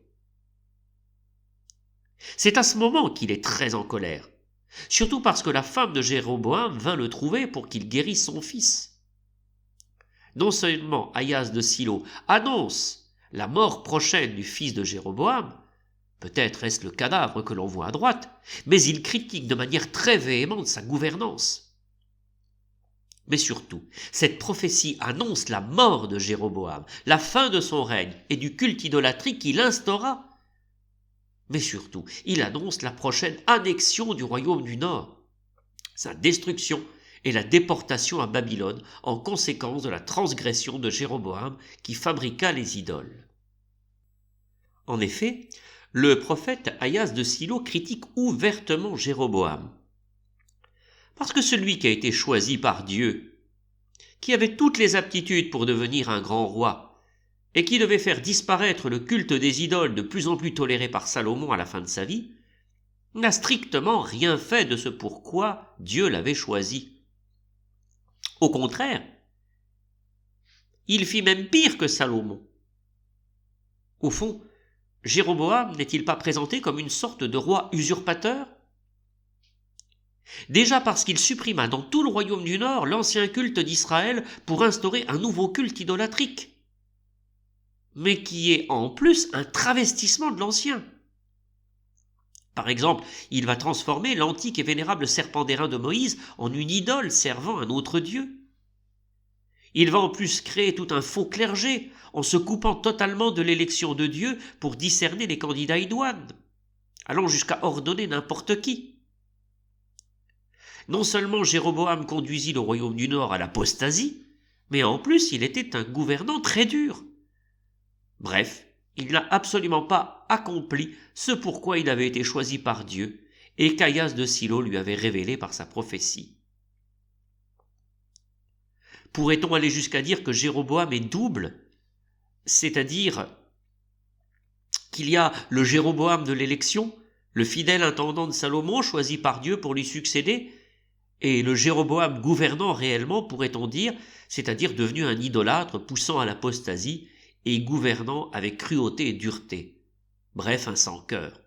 S1: C'est à ce moment qu'il est très en colère, surtout parce que la femme de Jéroboam vint le trouver pour qu'il guérisse son fils. Non seulement Ahaz de Silo annonce la mort prochaine du fils de Jéroboam, peut-être est-ce le cadavre que l'on voit à droite, mais il critique de manière très véhémente sa gouvernance. Mais surtout, cette prophétie annonce la mort de Jéroboam, la fin de son règne et du culte idolâtrique qu'il instaura. Mais surtout, il annonce la prochaine annexion du royaume du Nord, sa destruction et la déportation à Babylone en conséquence de la transgression de Jéroboam qui fabriqua les idoles. En effet, le prophète Ahaz de Silo critique ouvertement Jéroboam. Parce que celui qui a été choisi par Dieu, qui avait toutes les aptitudes pour devenir un grand roi, et qui devait faire disparaître le culte des idoles de plus en plus toléré par Salomon à la fin de sa vie, n'a strictement rien fait de ce pourquoi Dieu l'avait choisi. Au contraire, il fit même pire que Salomon. Au fond, Jéroboam n'est-il pas présenté comme une sorte de roi usurpateur? Déjà parce qu'il supprima dans tout le royaume du Nord l'ancien culte d'Israël pour instaurer un nouveau culte idolâtrique, mais qui est en plus un travestissement de l'ancien. Par exemple, il va transformer l'antique et vénérable serpent d'airain de Moïse en une idole servant un autre Dieu. Il va en plus créer tout un faux clergé en se coupant totalement de l'élection de Dieu pour discerner les candidats idoines, allant jusqu'à ordonner n'importe qui. Non seulement Jéroboam conduisit le royaume du Nord à l'apostasie, mais en plus il était un gouvernant très dur. Bref, il n'a absolument pas accompli ce pourquoi il avait été choisi par Dieu et qu'Ahaz de Silo lui avait révélé par sa prophétie. Pourrait-on aller jusqu'à dire que Jéroboam est double, c'est-à-dire qu'il y a le Jéroboam de l'élection, le fidèle intendant de Salomon choisi par Dieu pour lui succéder, et le Jéroboam gouvernant réellement, pourrait-on dire, c'est-à-dire devenu un idolâtre poussant à l'apostasie et gouvernant avec cruauté et dureté, bref un sans-cœur.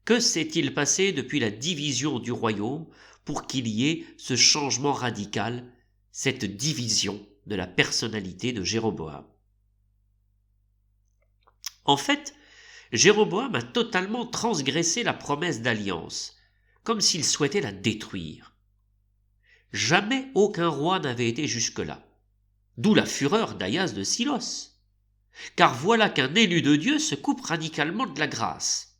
S1: Que s'est-il passé depuis la division du royaume pour qu'il y ait ce changement radical, cette division de la personnalité de Jéroboam? En fait, Jéroboam a totalement transgressé la promesse d'alliance, comme s'il souhaitait la détruire. Jamais aucun roi n'avait été jusque-là. d'où la fureur d'Aias de Silos. Car voilà qu'un élu de Dieu se coupe radicalement de la grâce,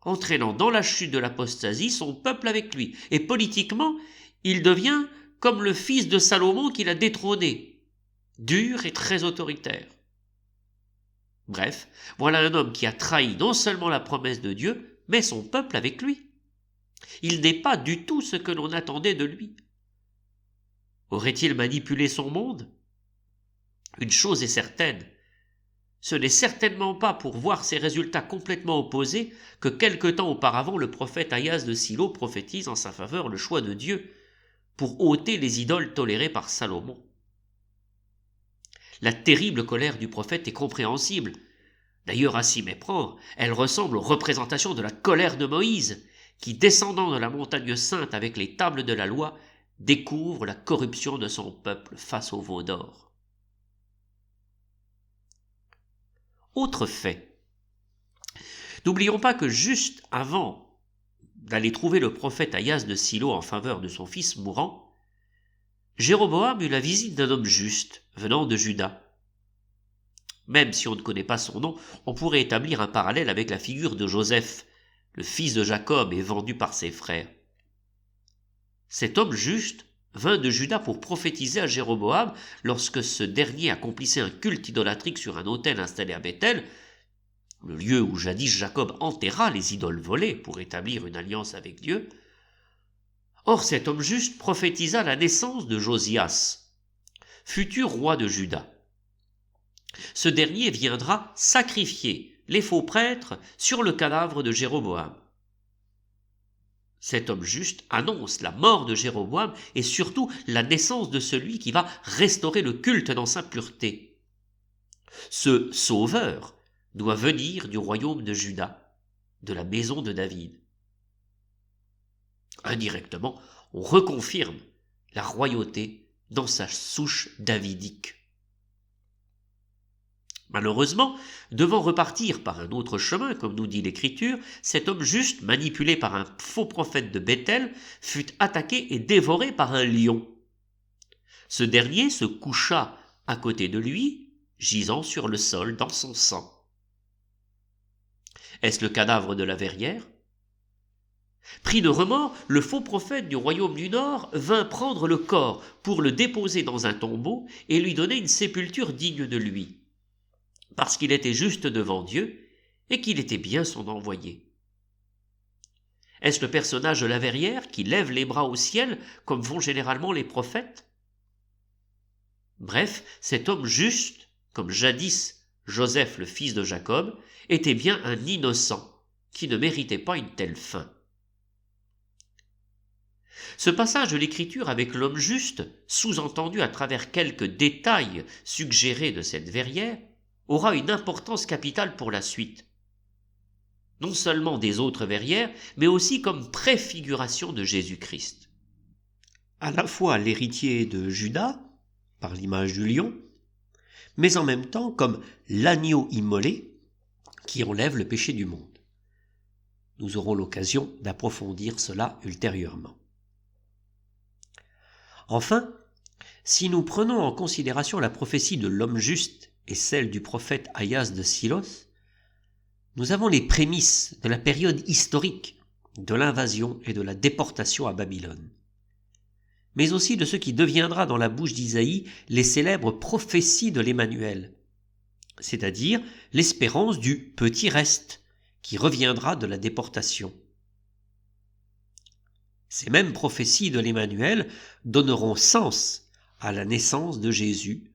S1: entraînant dans la chute de l'apostasie son peuple avec lui, et politiquement, il devient comme le fils de Salomon qu'il a détrôné, dur et très autoritaire. Bref, voilà un homme qui a trahi non seulement la promesse de Dieu, mais son peuple avec lui. Il n'est pas du tout ce que l'on attendait de lui. Aurait-il manipulé son monde ? Une chose est certaine, ce n'est certainement pas pour voir ces résultats complètement opposés que quelque temps auparavant le prophète Aias de Silo prophétise en sa faveur le choix de Dieu pour ôter les idoles tolérées par Salomon. La terrible colère du prophète est compréhensible. D'ailleurs, à s'y méprendre, elle ressemble aux représentations de la colère de Moïse, qui, descendant de la montagne sainte avec les tables de la loi, découvre la corruption de son peuple face au veau d'or. Autre fait. N'oublions pas que juste avant d'aller trouver le prophète Aias de Silo en faveur de son fils mourant, Jéroboam eut la visite d'un homme juste venant de Juda. Même si on ne connaît pas son nom, on pourrait établir un parallèle avec la figure de Joseph, le fils de Jacob et vendu par ses frères. Cet homme juste vint de Juda pour prophétiser à Jéroboam lorsque ce dernier accomplissait un culte idolâtrique sur un autel installé à Bethel, le lieu où jadis Jacob enterra les idoles volées pour établir une alliance avec Dieu. Or cet homme juste prophétisa la naissance de Josias, futur roi de Juda. Ce dernier viendra sacrifier les faux prêtres sur le cadavre de Jéroboam. Cet homme juste annonce la mort de Jéroboam et surtout la naissance de celui qui va restaurer le culte dans sa pureté. Ce sauveur doit venir du royaume de Juda, de la maison de David. Indirectement, on reconfirme la royauté dans sa souche davidique. Malheureusement, devant repartir par un autre chemin, comme nous dit l'Écriture, cet homme juste, manipulé par un faux prophète de Bethel, fut attaqué et dévoré par un lion. Ce dernier se coucha à côté de lui, gisant sur le sol dans son sang. Est-ce le cadavre de la verrière ? Pris de remords, le faux prophète du royaume du Nord vint prendre le corps pour le déposer dans un tombeau et lui donner une sépulture digne de lui, parce qu'il était juste devant Dieu et qu'il était bien son envoyé. Est-ce le personnage de la verrière qui lève les bras au ciel comme font généralement les prophètes ? Bref, cet homme juste, comme jadis Joseph le fils de Jacob, était bien un innocent qui ne méritait pas une telle fin. Ce passage de l'Écriture avec l'homme juste, sous-entendu à travers quelques détails suggérés de cette verrière, aura une importance capitale pour la suite. Non seulement des autres verrières, mais aussi comme préfiguration de Jésus-Christ. À la fois l'héritier de Juda, par l'image du lion, mais en même temps comme l'agneau immolé qui enlève le péché du monde. Nous aurons l'occasion d'approfondir cela ultérieurement. Enfin, si nous prenons en considération la prophétie de l'homme juste et celle du prophète Aias de Silos, nous avons les prémices de la période historique de l'invasion et de la déportation à Babylone, mais aussi de ce qui deviendra dans la bouche d'Isaïe les célèbres prophéties de l'Emmanuel, c'est-à-dire l'espérance du petit reste qui reviendra de la déportation. Ces mêmes prophéties de l'Emmanuel donneront sens à la naissance de Jésus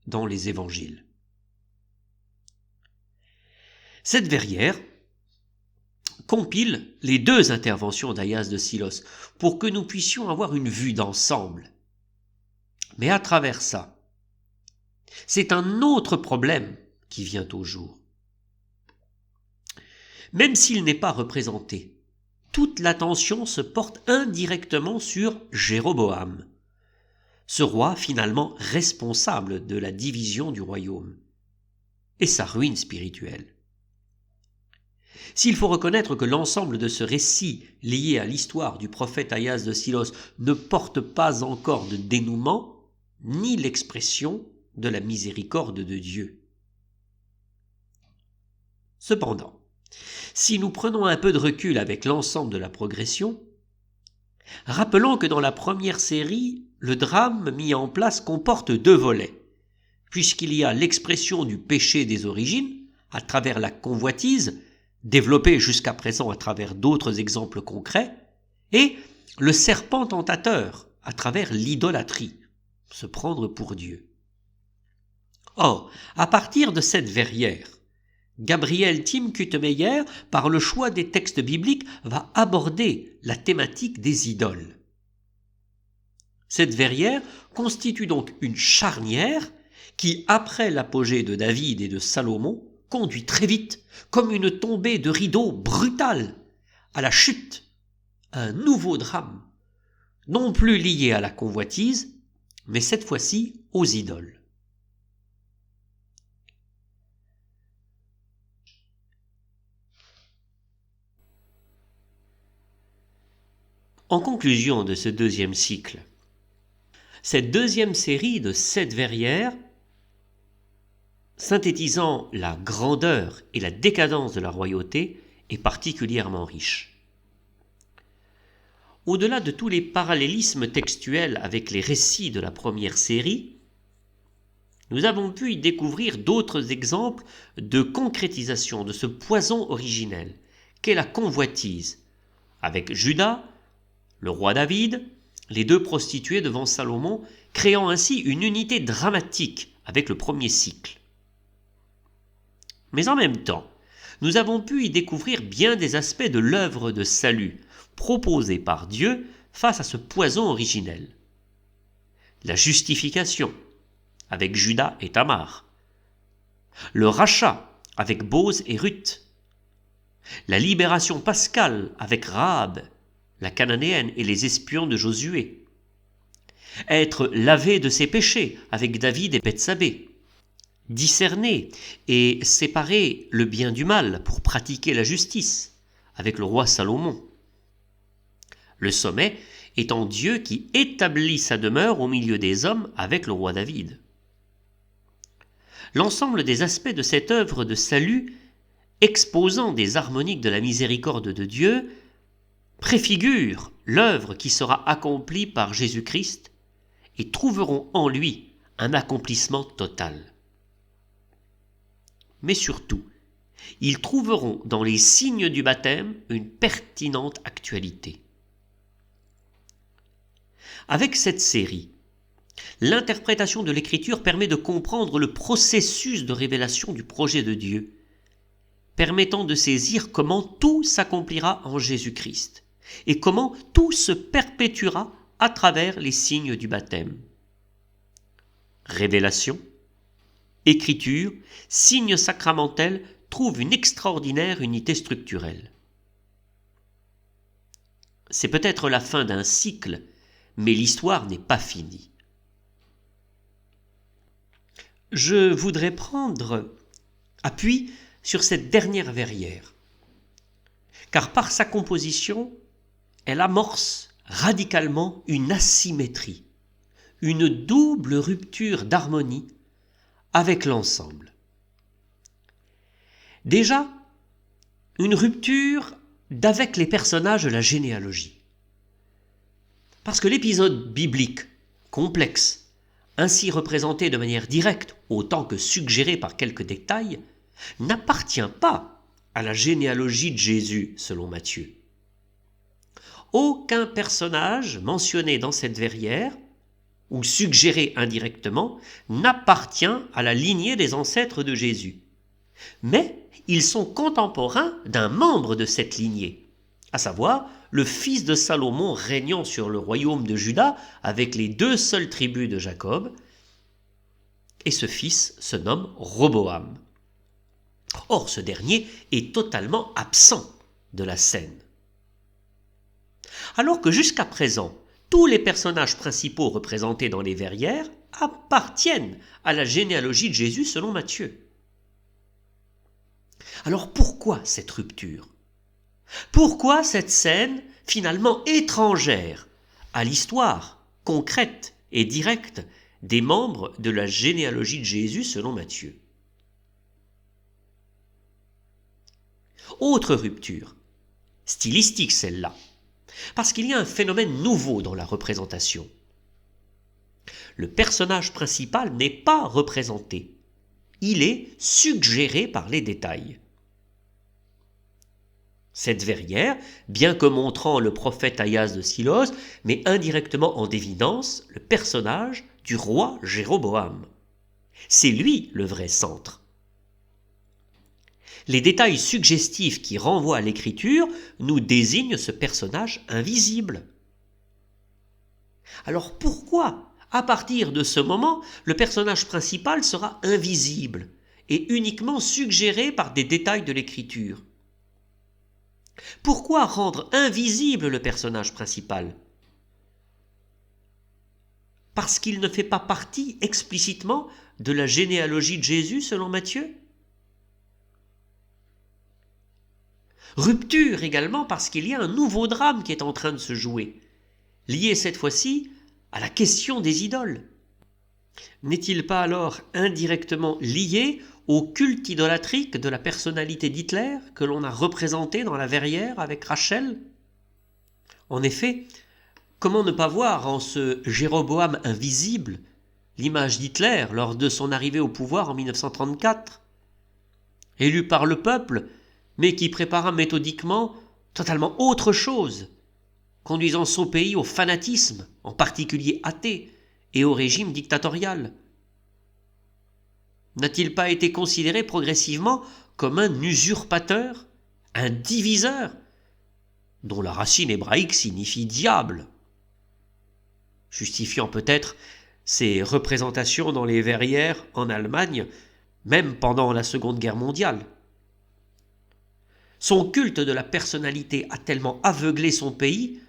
S1: dans les évangiles. Cette verrière compile les deux interventions d'Aias de Silos pour que nous puissions avoir une vue d'ensemble. Mais à travers ça, c'est un autre problème qui vient au jour. Même s'il n'est pas représenté, toute l'attention se porte indirectement sur Jéroboam, ce roi finalement responsable de la division du royaume et sa ruine spirituelle. S'il faut reconnaître que l'ensemble de ce récit lié à l'histoire du prophète Aias de Silos ne porte pas encore de dénouement, ni l'expression de la miséricorde de Dieu. Cependant, si nous prenons un peu de recul avec l'ensemble de la progression, rappelons que dans la première série, le drame mis en place comporte 2 volets, puisqu'il y a l'expression du péché des origines, à travers la convoitise, développée jusqu'à présent à travers d'autres exemples concrets, et le serpent tentateur, à travers l'idolâtrie, se prendre pour Dieu. Or, à partir de cette verrière, Gabriel Tim Kutemeyer, par le choix des textes bibliques, va aborder la thématique des idoles. Cette verrière constitue donc une charnière qui, après l'apogée de David et de Salomon, conduit très vite, comme une tombée de rideau brutale, à la chute, à un nouveau drame, non plus lié à la convoitise, mais cette fois-ci aux idoles. En conclusion de ce 2e cycle, cette 2e série de 7 verrières, synthétisant la grandeur et la décadence de la royauté, est particulièrement riche. Au-delà de tous les parallélismes textuels avec les récits de la première série, nous avons pu y découvrir d'autres exemples de concrétisation de ce poison originel qu'est la convoitise, avec Judas, le roi David, les 2 prostituées devant Salomon, créant ainsi une unité dramatique avec le premier cycle. Mais en même temps, nous avons pu y découvrir bien des aspects de l'œuvre de salut proposée par Dieu face à ce poison originel. La justification, avec Judas et Tamar. Le rachat, avec Bose et Ruth. La libération pascale, avec Rahab, la cananéenne et les espions de Josué. Être lavé de ses péchés, avec David et Bethsabée. Discerner et séparer le bien du mal pour pratiquer la justice, avec le roi Salomon. Le sommet étant Dieu qui établit sa demeure au milieu des hommes avec le roi David. L'ensemble des aspects de cette œuvre de salut, exposant des harmoniques de la miséricorde de Dieu, préfigure l'œuvre qui sera accomplie par Jésus-Christ et trouveront en lui un accomplissement total. Mais surtout, ils trouveront dans les signes du baptême une pertinente actualité. Avec cette série, l'interprétation de l'Écriture permet de comprendre le processus de révélation du projet de Dieu, permettant de saisir comment tout s'accomplira en Jésus-Christ et comment tout se perpétuera à travers les signes du baptême. Révélation, Écriture, signes sacramentels trouvent une extraordinaire unité structurelle. C'est peut-être la fin d'un cycle, mais l'histoire n'est pas finie. Je voudrais prendre appui sur cette dernière verrière, car par sa composition, elle amorce radicalement une asymétrie, une double rupture d'harmonie avec l'ensemble. Déjà, une rupture d'avec les personnages de la généalogie. Parce que l'épisode biblique, complexe, ainsi représenté de manière directe autant que suggéré par quelques détails, n'appartient pas à la généalogie de Jésus selon Matthieu. Aucun personnage mentionné dans cette verrière, ou suggéré indirectement, n'appartient à la lignée des ancêtres de Jésus. Mais ils sont contemporains d'un membre de cette lignée, à savoir le fils de Salomon régnant sur le royaume de Juda avec les 2 seules tribus de Jacob, et ce fils se nomme Roboam. Or, ce dernier est totalement absent de la scène. Alors que jusqu'à présent, tous les personnages principaux représentés dans les verrières appartiennent à la généalogie de Jésus selon Matthieu. Alors pourquoi cette rupture ? Pourquoi cette scène finalement étrangère à l'histoire concrète et directe des membres de la généalogie de Jésus selon Matthieu. Autre rupture, stylistique celle-là, parce qu'il y a un phénomène nouveau dans la représentation. Le personnage principal n'est pas représenté, il est suggéré par les détails. Cette verrière, bien que montrant le prophète Ahias de Silos, met indirectement en évidence le personnage du roi Jéroboam. C'est lui le vrai centre. Les détails suggestifs qui renvoient à l'écriture nous désignent ce personnage invisible. Alors pourquoi, à partir de ce moment, le personnage principal sera invisible et uniquement suggéré par des détails de l'écriture ? Pourquoi rendre invisible le personnage principal ? Parce qu'il ne fait pas partie explicitement de la généalogie de Jésus selon Matthieu ? Rupture également parce qu'il y a un nouveau drame qui est en train de se jouer, lié cette fois-ci à la question des idoles. N'est-il pas alors indirectement lié au culte idolâtrique de la personnalité d'Hitler que l'on a représenté dans la verrière avec Rachel ? En effet, comment ne pas voir en ce Jéroboam invisible l'image d'Hitler lors de son arrivée au pouvoir en 1934 ? Élu par le peuple, mais qui prépara méthodiquement totalement autre chose, conduisant son pays au fanatisme, en particulier athée, et au régime dictatorial. N'a-t-il pas été considéré progressivement comme un usurpateur, un diviseur, dont la racine hébraïque signifie diable, justifiant peut-être ses représentations dans les verrières en Allemagne, même pendant la Seconde Guerre mondiale. Son culte de la personnalité a tellement aveuglé son pays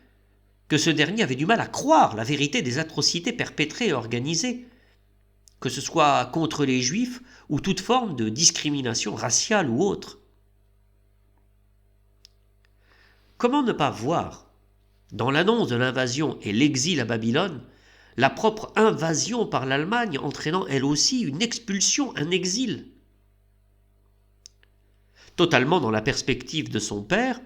S1: que ce dernier avait du mal à croire la vérité des atrocités perpétrées et organisées, que ce soit contre les Juifs ou toute forme de discrimination raciale ou autre. Comment ne pas voir, dans l'annonce de l'invasion et l'exil à Babylone, la propre invasion par l'Allemagne entraînant elle aussi une expulsion, un exil ? Totalement dans la perspective de son père,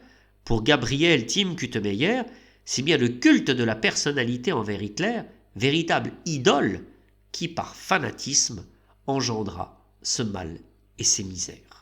S1: pour Gabriel Tim Kutemeyer, c'est bien le culte de la personnalité envers Hitler, véritable idole, qui par fanatisme engendra ce mal et ces misères.